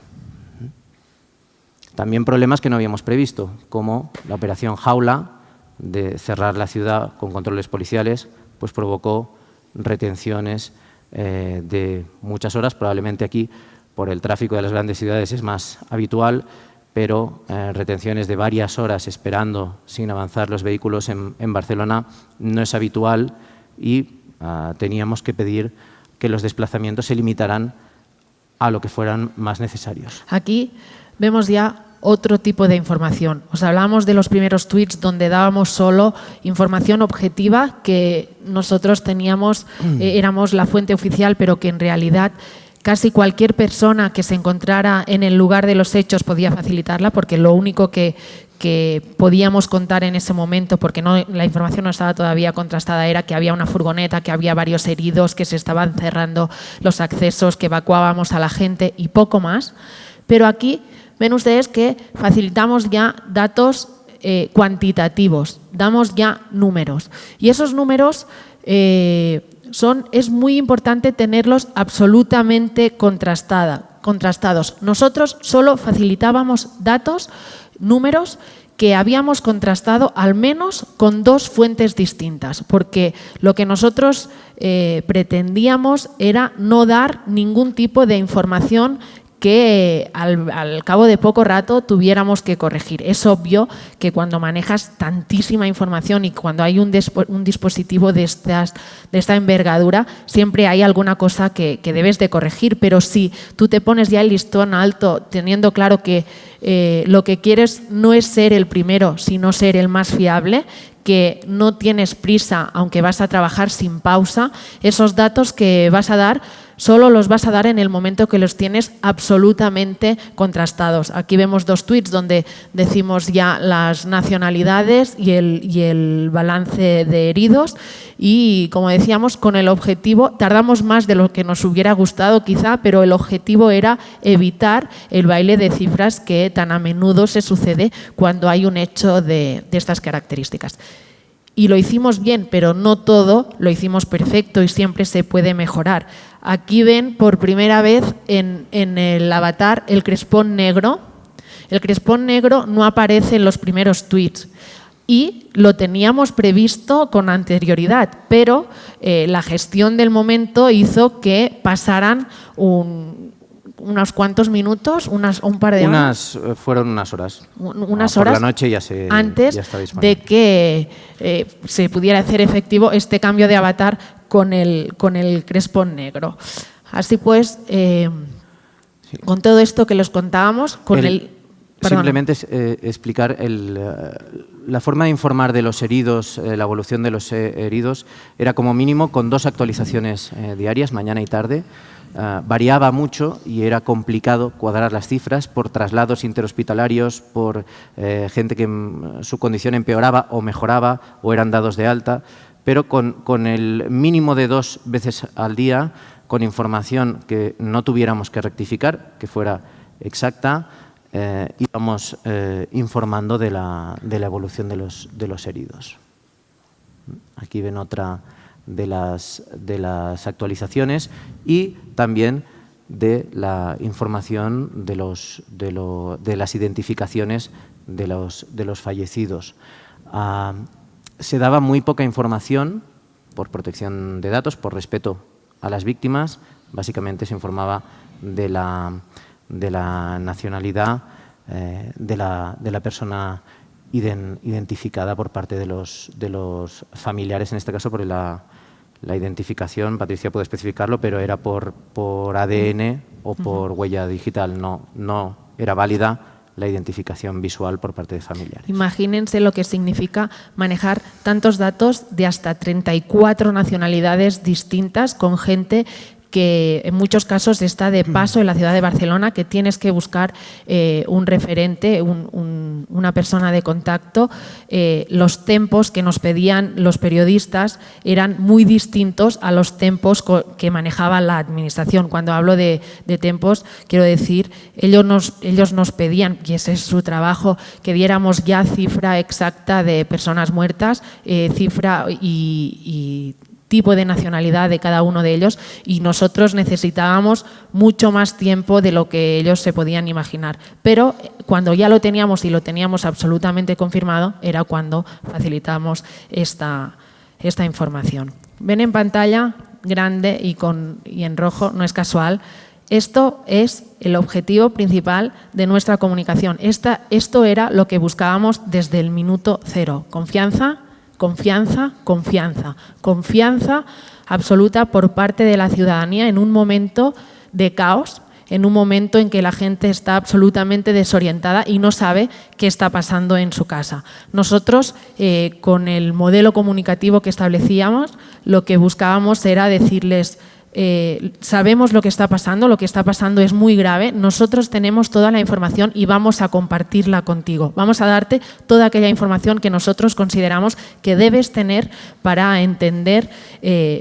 También problemas que no habíamos previsto, como la operación Jaula, de cerrar la ciudad con controles policiales, pues provocó retenciones de muchas horas. Probablemente aquí, por el tráfico de las grandes ciudades, es más habitual, pero retenciones de varias horas esperando sin avanzar los vehículos en Barcelona no es habitual y teníamos que pedir que los desplazamientos se limitaran a lo que fueran más necesarios. Aquí vemos ya otro tipo de información. Os hablábamos de los primeros tweets donde dábamos solo información objetiva que nosotros teníamos, éramos la fuente oficial, pero que en realidad casi cualquier persona que se encontrara en el lugar de los hechos podía facilitarla, porque lo único que podíamos contar en ese momento, porque la información no estaba todavía contrastada, era que había una furgoneta, que había varios heridos, que se estaban cerrando los accesos, que evacuábamos a la gente y poco más. Pero aquí ven ustedes que facilitamos ya datos cuantitativos, damos ya números. Y esos números es muy importante tenerlos absolutamente contrastados. Nosotros solo facilitábamos datos, números que habíamos contrastado al menos con dos fuentes distintas, porque lo que nosotros pretendíamos era no dar ningún tipo de información que al cabo de poco rato tuviéramos que corregir. Es obvio que cuando manejas tantísima información y cuando hay un dispositivo de esta envergadura, siempre hay alguna cosa que debes de corregir, pero si tú te pones ya el listón alto, teniendo claro que lo que quieres no es ser el primero, sino ser el más fiable, que no tienes prisa, aunque vas a trabajar sin pausa, esos datos que vas a dar solo los vas a dar en el momento que los tienes absolutamente contrastados. Aquí vemos 2 tweets donde decimos ya las nacionalidades y el balance de heridos y, como decíamos, con el objetivo, tardamos más de lo que nos hubiera gustado quizá, pero el objetivo era evitar el baile de cifras que tan a menudo se sucede cuando hay un hecho de estas características. Y lo hicimos bien, pero no todo lo hicimos perfecto y siempre se puede mejorar. Aquí ven por primera vez en el avatar el crespón negro. El crespón negro no aparece en los primeros tweets y lo teníamos previsto con anterioridad, pero la gestión del momento hizo que pasaran unos cuantos minutos, un par de horas. Fueron unas horas. Unas por horas la noche ya antes ya está disponible. de que se pudiera hacer efectivo este cambio de avatar con el crespón negro. Así pues, con todo esto que les contábamos, simplemente explicar la forma de informar de los heridos, la evolución de los heridos, era como mínimo con 2 actualizaciones diarias, mañana y tarde. Variaba mucho y era complicado cuadrar las cifras por traslados interhospitalarios, por gente que su condición empeoraba o mejoraba o eran dados de alta, pero con el mínimo de 2 veces al día, con información que no tuviéramos que rectificar, que fuera exacta, íbamos informando de la evolución de los heridos. Aquí ven otra de las actualizaciones y también de la información de las identificaciones de los fallecidos. Se daba muy poca información por protección de datos, por respeto a las víctimas. Básicamente se informaba de la nacionalidad de la persona identificada por parte de los familiares, en este caso por la identificación, Patricia puede especificarlo, pero era por ADN o por huella digital, no era válida la identificación visual por parte de familiares. Imagínense lo que significa manejar tantos datos de hasta 34 nacionalidades distintas con gente que en muchos casos está de paso en la ciudad de Barcelona, que tienes que buscar un referente, una persona de contacto. Los tempos que nos pedían los periodistas eran muy distintos a los tempos que manejaba la administración. Cuando hablo de tempos, quiero decir, ellos nos pedían, y ese es su trabajo, que diéramos ya cifra exacta de personas muertas, cifra y tipo de nacionalidad de cada uno de ellos, y nosotros necesitábamos mucho más tiempo de lo que ellos se podían imaginar. Pero cuando ya lo teníamos y lo teníamos absolutamente confirmado, era cuando facilitamos esta información. Ven en pantalla grande y en rojo, no es casual. Esto es el objetivo principal de nuestra comunicación. Esto era lo que buscábamos desde el minuto 0. Confianza, confianza, confianza. Confianza absoluta por parte de la ciudadanía en un momento de caos, en un momento en que la gente está absolutamente desorientada y no sabe qué está pasando en su casa. Nosotros, con el modelo comunicativo que establecíamos, lo que buscábamos era decirles: sabemos lo que está pasando es muy grave, nosotros tenemos toda la información y vamos a compartirla contigo. Vamos a darte toda aquella información que nosotros consideramos que debes tener para entender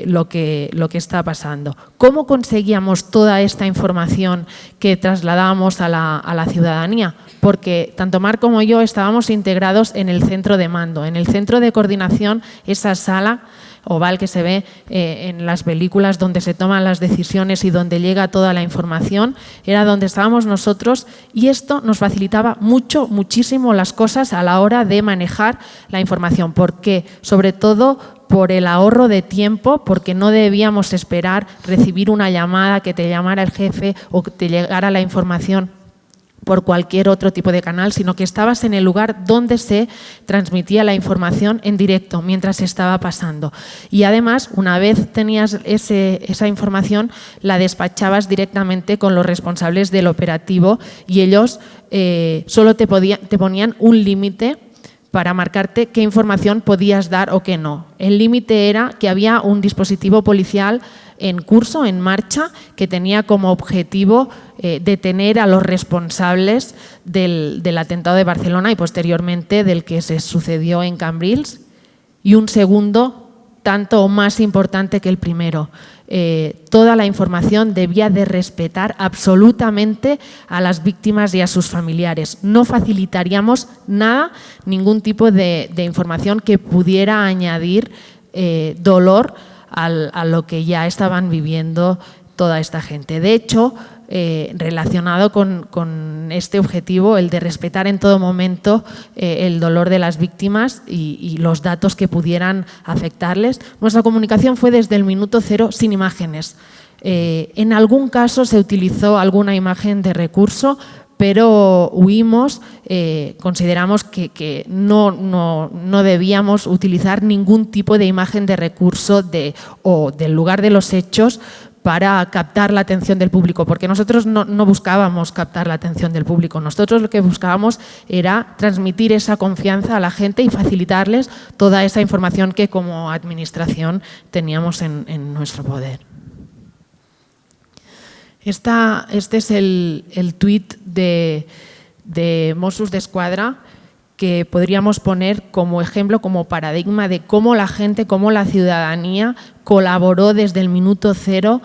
lo que está pasando. ¿Cómo conseguíamos toda esta información que trasladábamos a la ciudadanía? Porque tanto Marc como yo estábamos integrados en el centro de mando, en el centro de coordinación, esa sala oval que se ve en las películas donde se toman las decisiones y donde llega toda la información, era donde estábamos nosotros, y esto nos facilitaba muchísimo las cosas a la hora de manejar la información, porque sobre todo por el ahorro de tiempo, porque no debíamos esperar recibir una llamada, que te llamara el jefe o que te llegara la información por cualquier otro tipo de canal, sino que estabas en el lugar donde se transmitía la información en directo mientras estaba pasando. Y además, una vez tenías esa información, la despachabas directamente con los responsables del operativo y ellos solo te ponían un límite para marcarte qué información podías dar o qué no. El límite era que había un dispositivo policial en curso, en marcha, que tenía como objetivo detener a los responsables del atentado de Barcelona y posteriormente del que se sucedió en Cambrils, y un segundo tanto o más importante que el primero. Toda la información debía de respetar absolutamente a las víctimas y a sus familiares. No facilitaríamos nada, ningún tipo de información que pudiera añadir dolor a lo que ya estaban viviendo toda esta gente. De hecho, relacionado con este objetivo, el de respetar en todo momento el dolor de las víctimas y los datos que pudieran afectarles, nuestra comunicación fue desde el minuto cero sin imágenes. En algún caso se utilizó alguna imagen de recurso, pero huimos, consideramos que no debíamos utilizar ningún tipo de imagen de recurso o del lugar de los hechos para captar la atención del público, porque nosotros no buscábamos captar la atención del público, nosotros lo que buscábamos era transmitir esa confianza a la gente y facilitarles toda esa información que como administración teníamos en nuestro poder. Este es el tuit de Mossos d'Esquadra que podríamos poner como ejemplo, como paradigma de cómo la gente, cómo la ciudadanía colaboró desde el minuto cero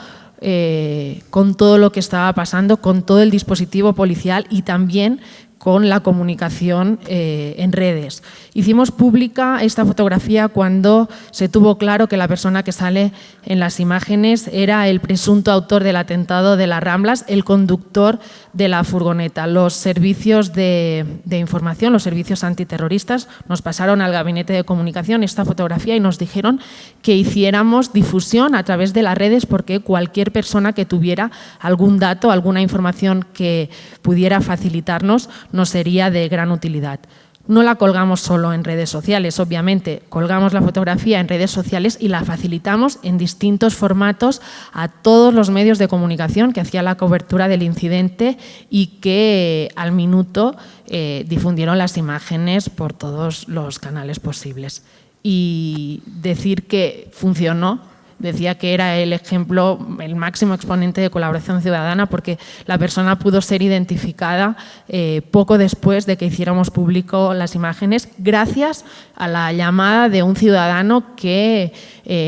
con todo lo que estaba pasando, con todo el dispositivo policial y también con la comunicación en redes. Hicimos pública esta fotografía cuando se tuvo claro que la persona que sale en las imágenes era el presunto autor del atentado de las Ramblas, el conductor de la furgoneta. Los servicios de información, los servicios antiterroristas, nos pasaron al gabinete de comunicación esta fotografía y nos dijeron que hiciéramos difusión a través de las redes porque cualquier persona que tuviera algún dato, alguna información que pudiera facilitarnos, nos sería de gran utilidad. No la colgamos solo en redes sociales, obviamente, colgamos la fotografía en redes sociales y la facilitamos en distintos formatos a todos los medios de comunicación que hacían la cobertura del incidente y que al minuto difundieron las imágenes por todos los canales posibles. Y decir que funcionó, decía que era el ejemplo, el máximo exponente de colaboración ciudadana porque la persona pudo ser identificada poco después de que hiciéramos público las imágenes gracias a la llamada de un ciudadano que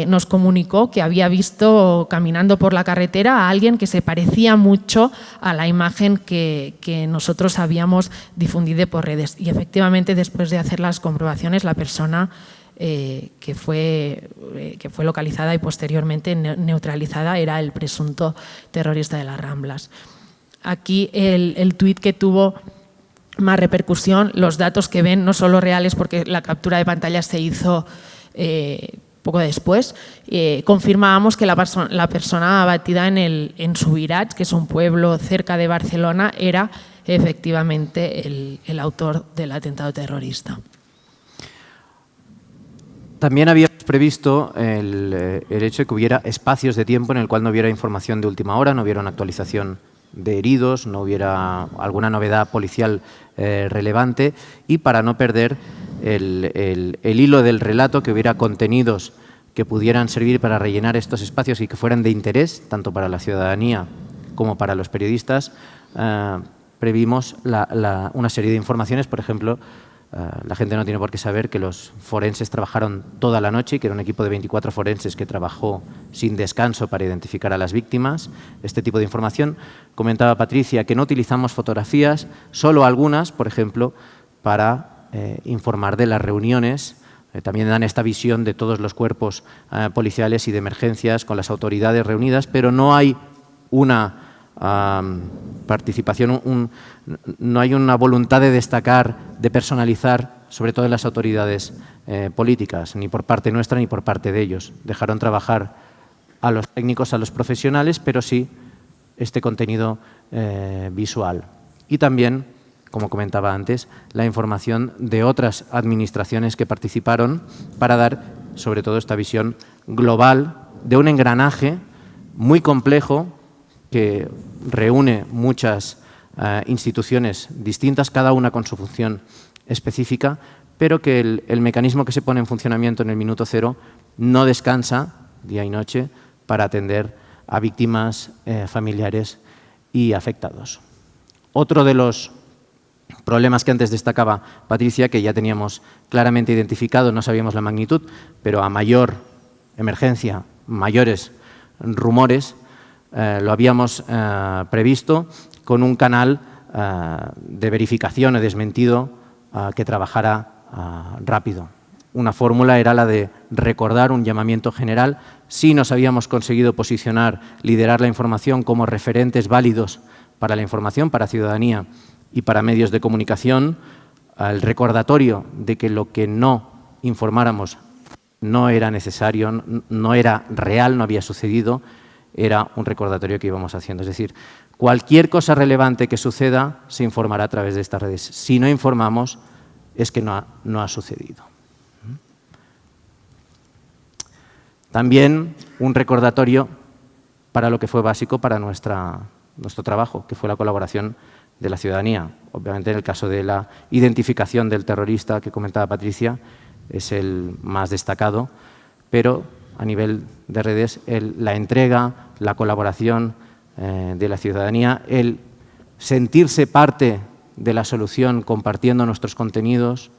nos comunicó que había visto caminando por la carretera a alguien que se parecía mucho a la imagen que nosotros habíamos difundido por redes. Y efectivamente, después de hacer las comprobaciones, la persona que fue localizada y posteriormente neutralizada era el presunto terrorista de las Ramblas. Aquí el tuit que tuvo más repercusión, los datos que ven no son los reales porque la captura de pantalla se hizo poco después, confirmábamos que la persona abatida en Subirats, que es un pueblo cerca de Barcelona, era efectivamente el autor del atentado terrorista. También habíamos previsto el hecho de que hubiera espacios de tiempo en el cual no hubiera información de última hora, no hubiera una actualización de heridos, no hubiera alguna novedad policial relevante y para no perder el hilo del relato, que hubiera contenidos que pudieran servir para rellenar estos espacios y que fueran de interés tanto para la ciudadanía como para los periodistas, previmos una serie de informaciones, por ejemplo. La gente no tiene por qué saber que los forenses trabajaron toda la noche y que era un equipo de 24 forenses que trabajó sin descanso para identificar a las víctimas. Este tipo de información. Comentaba Patricia que no utilizamos fotografías, solo algunas, por ejemplo, para informar de las reuniones. También dan esta visión de todos los cuerpos policiales y de emergencias con las autoridades reunidas, pero no hay una participación, no hay una voluntad de destacar, de personalizar sobre todo en las autoridades políticas, ni por parte nuestra ni por parte de ellos. Dejaron trabajar a los técnicos, a los profesionales, pero sí este contenido visual. Y también, como comentaba antes, la información de otras administraciones que participaron para dar, sobre todo, esta visión global de un engranaje muy complejo que reúne muchas instituciones distintas, cada una con su función específica, pero que el mecanismo que se pone en funcionamiento en el minuto cero no descansa día y noche para atender a víctimas, familiares y afectados. Otro de los problemas que antes destacaba Patricia, que ya teníamos claramente identificado, no sabíamos la magnitud, pero a mayor emergencia, mayores rumores, lo habíamos previsto con un canal de verificación o desmentido que trabajara rápido. Una fórmula era la de recordar un llamamiento general. Si nos habíamos conseguido posicionar, liderar la información como referentes válidos para la información, para ciudadanía y para medios de comunicación, el recordatorio de que lo que no informáramos no era necesario, no era real, no había sucedido, era un recordatorio que íbamos haciendo. Es decir, cualquier cosa relevante que suceda se informará a través de estas redes. Si no informamos, es que no ha sucedido. También un recordatorio para lo que fue básico para nuestro trabajo, que fue la colaboración de la ciudadanía. Obviamente, en el caso de la identificación del terrorista que comentaba Patricia, es el más destacado, pero a nivel de redes, la entrega, la colaboración de la ciudadanía, el sentirse parte de la solución compartiendo nuestros contenidos,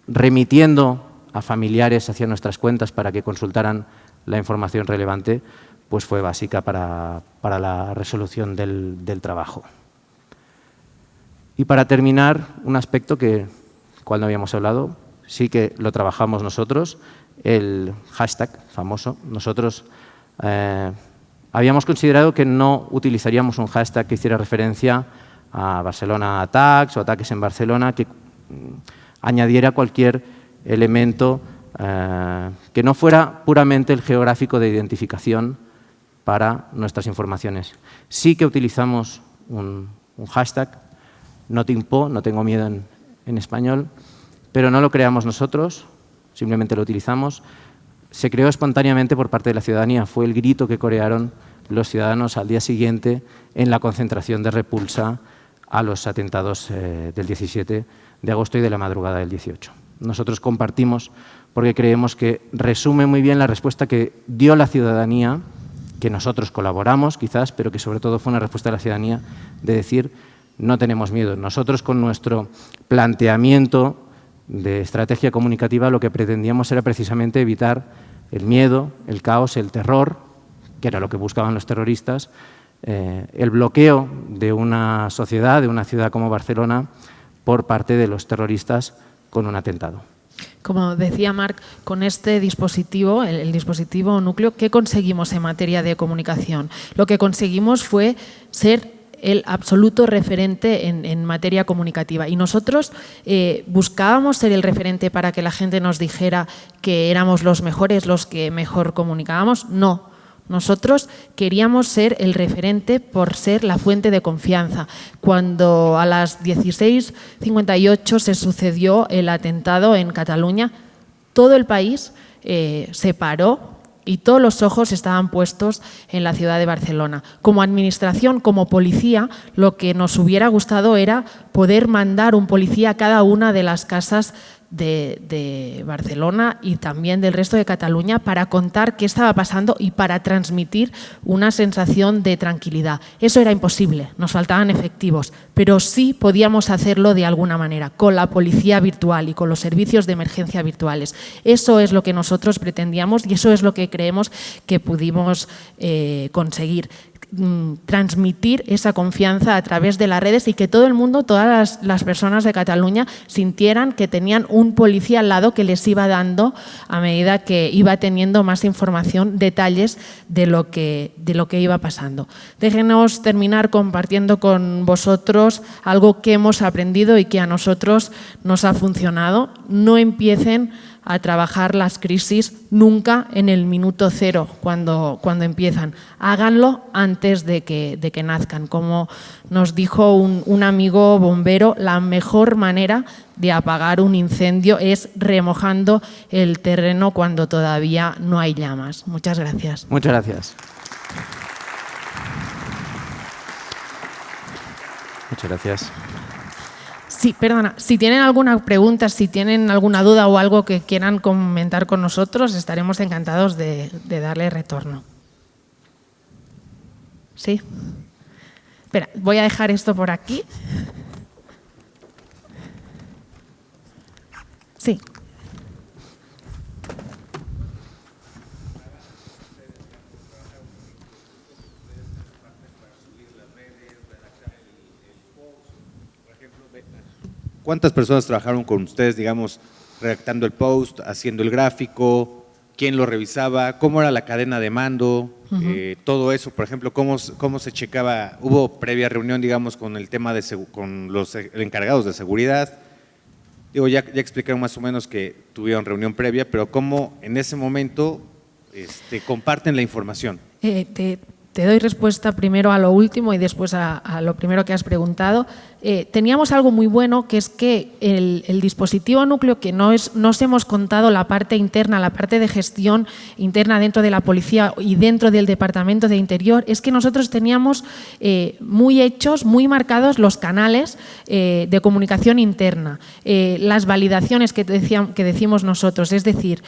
remitiendo a familiares hacia nuestras cuentas para que consultaran la información relevante, pues fue básica para la resolución del trabajo. Y para terminar, un aspecto que, cual no habíamos hablado, sí que lo trabajamos nosotros, el hashtag famoso. Nosotros habíamos considerado que no utilizaríamos un hashtag que hiciera referencia a Barcelona Attacks o ataques en Barcelona, que añadiera cualquier elemento que no fuera puramente el geográfico de identificación para nuestras informaciones. Sí que utilizamos un hashtag, NotInPo, no tengo miedo en español, pero no lo creamos nosotros, simplemente lo utilizamos. Se creó espontáneamente por parte de la ciudadanía. Fue el grito que corearon los ciudadanos al día siguiente en la concentración de repulsa a los atentados del 17 de agosto y de la madrugada del 18. Nosotros compartimos porque creemos que resume muy bien la respuesta que dio la ciudadanía, que nosotros colaboramos quizás, pero que sobre todo fue una respuesta de la ciudadanía de decir no tenemos miedo. Nosotros con nuestro planteamiento de estrategia comunicativa lo que pretendíamos era precisamente evitar el miedo, el caos, el terror, que era lo que buscaban los terroristas, el bloqueo de una sociedad, de una ciudad como Barcelona, por parte de los terroristas con un atentado. Como decía Marc, con este dispositivo, el dispositivo núcleo, ¿qué conseguimos en materia de comunicación? Lo que conseguimos fue ser el absoluto referente en materia comunicativa. Y nosotros buscábamos ser el referente para que la gente nos dijera que éramos los mejores, los que mejor comunicábamos. No. Nosotros queríamos ser el referente por ser la fuente de confianza. Cuando a las 16:58 se sucedió el atentado en Cataluña, todo el país se paró y todos los ojos estaban puestos en la ciudad de Barcelona. Como administración, como policía, lo que nos hubiera gustado era poder mandar un policía a cada una de las casas de Barcelona y también del resto de Cataluña para contar qué estaba pasando y para transmitir una sensación de tranquilidad. Eso era imposible, nos faltaban efectivos, pero sí podíamos hacerlo de alguna manera, con la policía virtual y con los servicios de emergencia virtuales. Eso es lo que nosotros pretendíamos y eso es lo que creemos que pudimos conseguir. transmitir esa confianza a través de las redes y que todo el mundo, todas las personas de Cataluña sintieran que tenían un policía al lado que les iba dando, a medida que iba teniendo más información, detalles de lo que iba pasando. Déjenos terminar compartiendo con vosotros algo que hemos aprendido y que a nosotros nos ha funcionado. No empiecen a trabajar las crisis nunca en el minuto cero cuando empiezan. Háganlo antes de que nazcan. Como nos dijo un amigo bombero, la mejor manera de apagar un incendio es remojando el terreno cuando todavía no hay llamas. Muchas gracias. Muchas gracias. Muchas gracias. Sí, perdona, si tienen alguna pregunta, si tienen alguna duda o algo que quieran comentar con nosotros, estaremos encantados de darle retorno. ¿Sí? Espera, voy a dejar esto por aquí. Sí. ¿Cuántas personas trabajaron con ustedes, digamos, redactando el post, haciendo el gráfico? ¿Quién lo revisaba? ¿Cómo era la cadena de mando? Todo eso, por ejemplo, ¿cómo se checaba? ¿Hubo previa reunión, digamos, con el tema con los encargados de seguridad? Digo, ya explicaron más o menos que tuvieron reunión previa, pero ¿cómo en ese momento comparten la información? Te doy respuesta primero a lo último y después a lo primero que has preguntado. Teníamos algo muy bueno, que es que el dispositivo núcleo, que no os hemos contado la parte interna, la parte de gestión interna dentro de la policía y dentro del Departamento de Interior, es que nosotros teníamos muy hechos, muy marcados los canales de comunicación interna, las validaciones que decimos nosotros, es decir,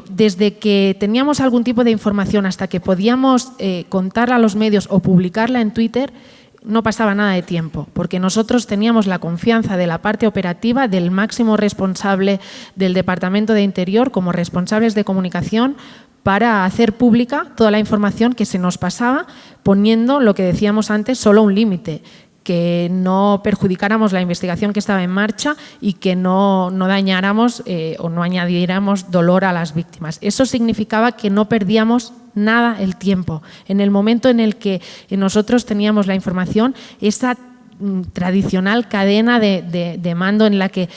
desde que teníamos algún tipo de información hasta que podíamos contarla a los medios o publicarla en Twitter, no pasaba nada de tiempo, porque nosotros teníamos la confianza de la parte operativa, del máximo responsable del Departamento de Interior como responsables de comunicación, para hacer pública toda la información que se nos pasaba, poniendo, lo que decíamos antes, solo un límite, que no perjudicáramos la investigación que estaba en marcha y que no dañáramos o no añadiéramos dolor a las víctimas. Eso significaba que no perdíamos nada el tiempo. En el momento en el que nosotros teníamos la información, esa tradicional cadena de mando en la que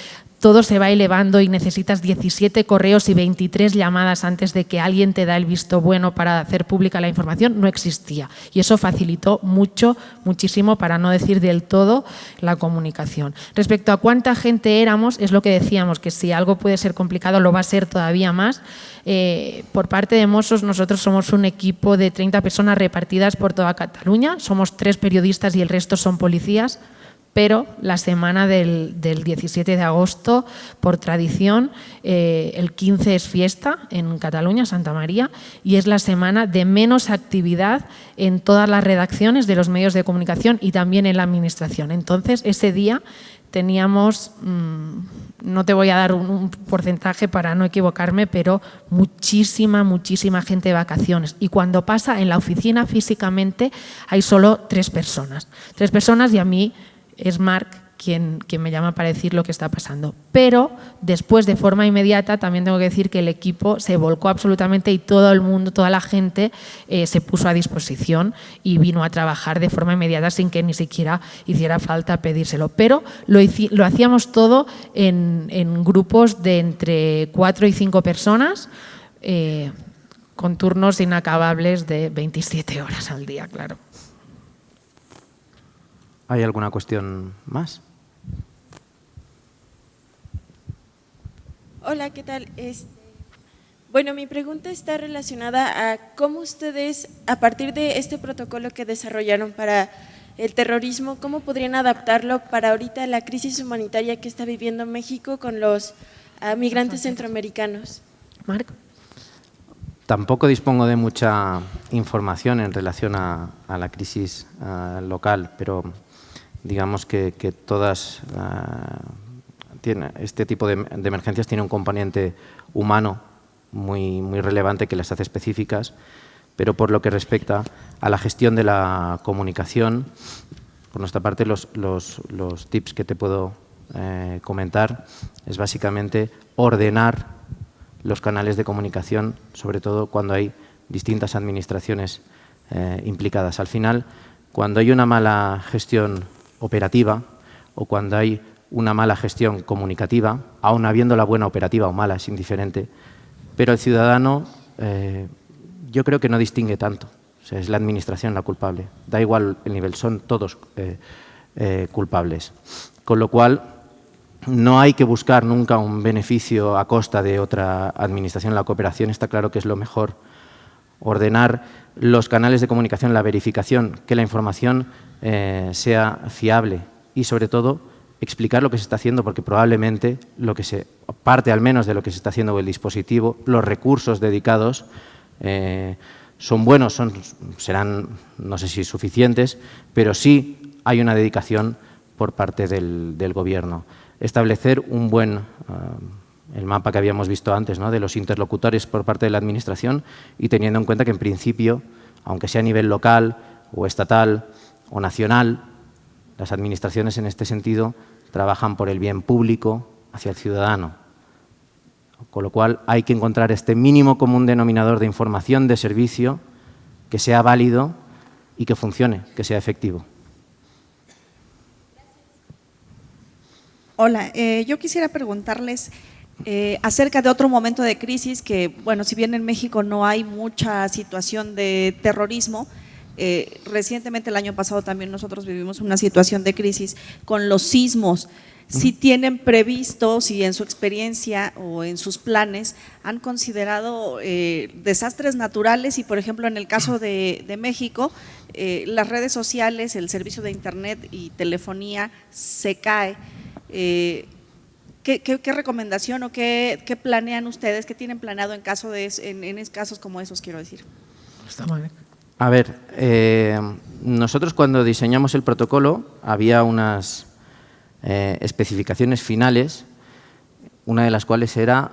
todo se va elevando y necesitas 17 correos y 23 llamadas antes de que alguien te da el visto bueno para hacer pública la información, no existía. Y eso facilitó muchísimo, para no decir del todo, la comunicación. Respecto a cuánta gente éramos, es lo que decíamos, que si algo puede ser complicado, lo va a ser todavía más. Por parte de Mossos, nosotros somos un equipo de 30 personas repartidas por toda Cataluña. Somos 3 periodistas y el resto son policías. Pero la semana del 17 de agosto, por tradición, el 15 es fiesta en Cataluña, Santa María, y es la semana de menos actividad en todas las redacciones de los medios de comunicación y también en la administración. Entonces, ese día teníamos, no te voy a dar un porcentaje para no equivocarme, pero muchísima gente de vacaciones. Y cuando pasa en la oficina físicamente hay solo 3 personas. 3 personas y a mí es Marc quien me llama para decir lo que está pasando. Pero después, de forma inmediata, también tengo que decir que el equipo se volcó absolutamente y todo el mundo, toda la gente se puso a disposición y vino a trabajar de forma inmediata sin que ni siquiera hiciera falta pedírselo. Pero lo hacíamos todo en grupos de entre 4 y 5 personas, con turnos inacabables de 27 horas al día, claro. ¿Hay alguna cuestión más? Hola, ¿qué tal? Bueno, mi pregunta está relacionada a cómo ustedes, a partir de este protocolo que desarrollaron para el terrorismo, cómo podrían adaptarlo para ahorita la crisis humanitaria que está viviendo México con los migrantes centroamericanos. Marc. Tampoco dispongo de mucha información en relación a la crisis local, pero digamos que todas este tipo de emergencias tiene un componente humano muy relevante que las hace específicas, Pero por lo que respecta a la gestión de la comunicación, por nuestra parte los tips que te puedo comentar es básicamente ordenar los canales de comunicación, sobre todo cuando hay distintas administraciones implicadas. Al final, cuando hay una mala gestión operativa o cuando hay una mala gestión comunicativa, aun habiendo la buena operativa o mala, es indiferente, pero el ciudadano yo creo que no distingue tanto. O sea, es la administración la culpable. Da igual el nivel, son todos culpables. Con lo cual, no hay que buscar nunca un beneficio a costa de otra administración. La cooperación está claro que es lo mejor. Ordenar los canales de comunicación, la verificación, que la información sea fiable y, sobre todo, explicar lo que se está haciendo, porque probablemente parte al menos de lo que se está haciendo con el dispositivo, los recursos dedicados son buenos, serán no sé si suficientes, pero sí hay una dedicación por parte del Gobierno. Establecer un buen, el mapa que habíamos visto antes, ¿no?, de los interlocutores por parte de la Administración y teniendo en cuenta que en principio, aunque sea a nivel local o estatal o nacional, las administraciones en este sentido trabajan por el bien público hacia el ciudadano. Con lo cual hay que encontrar este mínimo común denominador de información, de servicio, que sea válido y que funcione, que sea efectivo. Hola, yo quisiera preguntarles acerca de otro momento de crisis que, bueno, si bien en México no hay mucha situación de terrorismo, recientemente el año pasado también nosotros vivimos una situación de crisis con los sismos. Si tienen previsto, si en su experiencia o en sus planes han considerado desastres naturales y, por ejemplo, en el caso de México, las redes sociales, el servicio de internet y telefonía se cae. ¿Qué recomendación o qué planean ustedes, qué tienen planeado en casos como esos, quiero decir? A ver, nosotros cuando diseñamos el protocolo había unas especificaciones finales, una de las cuales era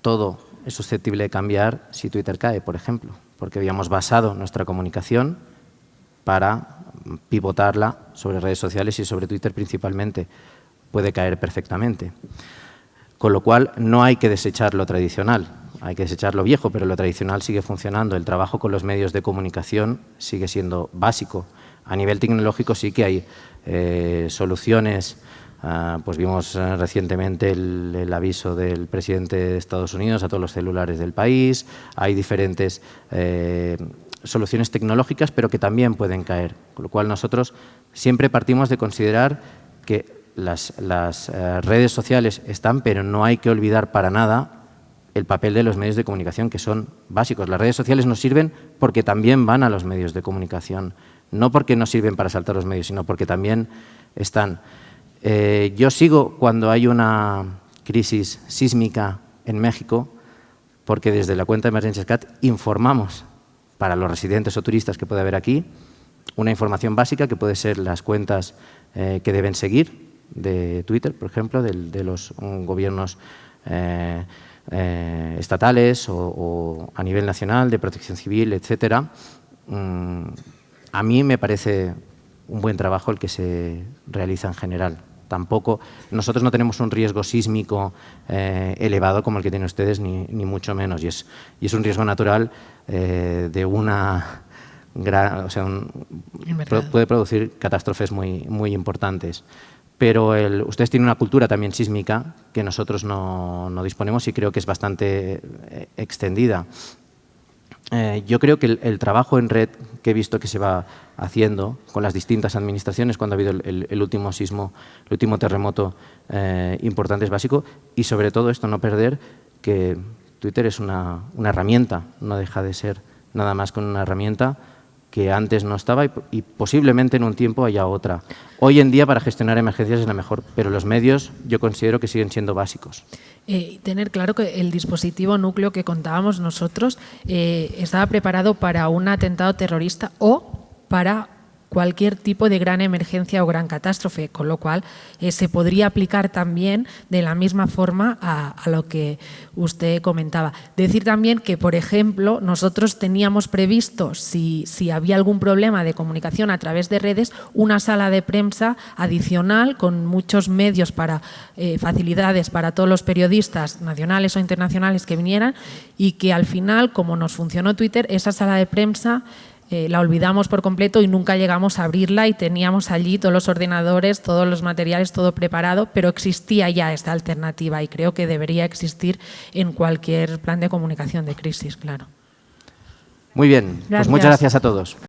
todo es susceptible de cambiar si Twitter cae, por ejemplo, porque habíamos basado nuestra comunicación para pivotarla sobre redes sociales y sobre Twitter principalmente. Puede caer perfectamente. Con lo cual, no hay que desechar lo tradicional, hay que desechar lo viejo, pero lo tradicional sigue funcionando. El trabajo con los medios de comunicación sigue siendo básico. A nivel tecnológico sí que hay soluciones. Pues vimos recientemente el aviso del presidente de Estados Unidos a todos los celulares del país. Hay diferentes soluciones tecnológicas, pero que también pueden caer. Con lo cual, nosotros siempre partimos de considerar que las redes sociales están, pero no hay que olvidar para nada el papel de los medios de comunicación, que son básicos. Las redes sociales nos sirven porque también van a los medios de comunicación, no porque nos sirven para saltar los medios, sino porque también están. Yo sigo cuando hay una crisis sísmica en México, porque desde la cuenta de Emergency Cat informamos para los residentes o turistas que puede haber aquí una información básica que puede ser las cuentas que deben seguir de Twitter, por ejemplo, de los gobiernos estatales o a nivel nacional, de protección civil, etcétera. A mí me parece un buen trabajo el que se realiza en general. Tampoco, nosotros no tenemos un riesgo sísmico elevado como el que tienen ustedes, ni mucho menos. Y es un riesgo natural de una gran, o sea, puede producir catástrofes muy importantes. Pero ustedes tienen una cultura también sísmica que nosotros no disponemos y creo que es bastante extendida. Yo creo que el trabajo en red que he visto que se va haciendo con las distintas administraciones cuando ha habido el último sismo, el último terremoto importante es básico y sobre todo esto no perder que Twitter es una herramienta, no deja de ser nada más que una herramienta que antes no estaba y posiblemente en un tiempo haya otra. Hoy en día para gestionar emergencias es la mejor, pero los medios yo considero que siguen siendo básicos. Tener claro que el dispositivo núcleo que contábamos nosotros estaba preparado para un atentado terrorista o para cualquier tipo de gran emergencia o gran catástrofe, con lo cual se podría aplicar también de la misma forma a lo que usted comentaba. Decir también que, por ejemplo, nosotros teníamos previsto, si había algún problema de comunicación a través de redes, una sala de prensa adicional con muchos medios para facilidades para todos los periodistas nacionales o internacionales que vinieran, y que al final, como nos funcionó Twitter, esa sala de prensa la olvidamos por completo y nunca llegamos a abrirla, y teníamos allí todos los ordenadores, todos los materiales, todo preparado, pero existía ya esta alternativa y creo que debería existir en cualquier plan de comunicación de crisis, claro. Muy bien, pues muchas gracias a todos.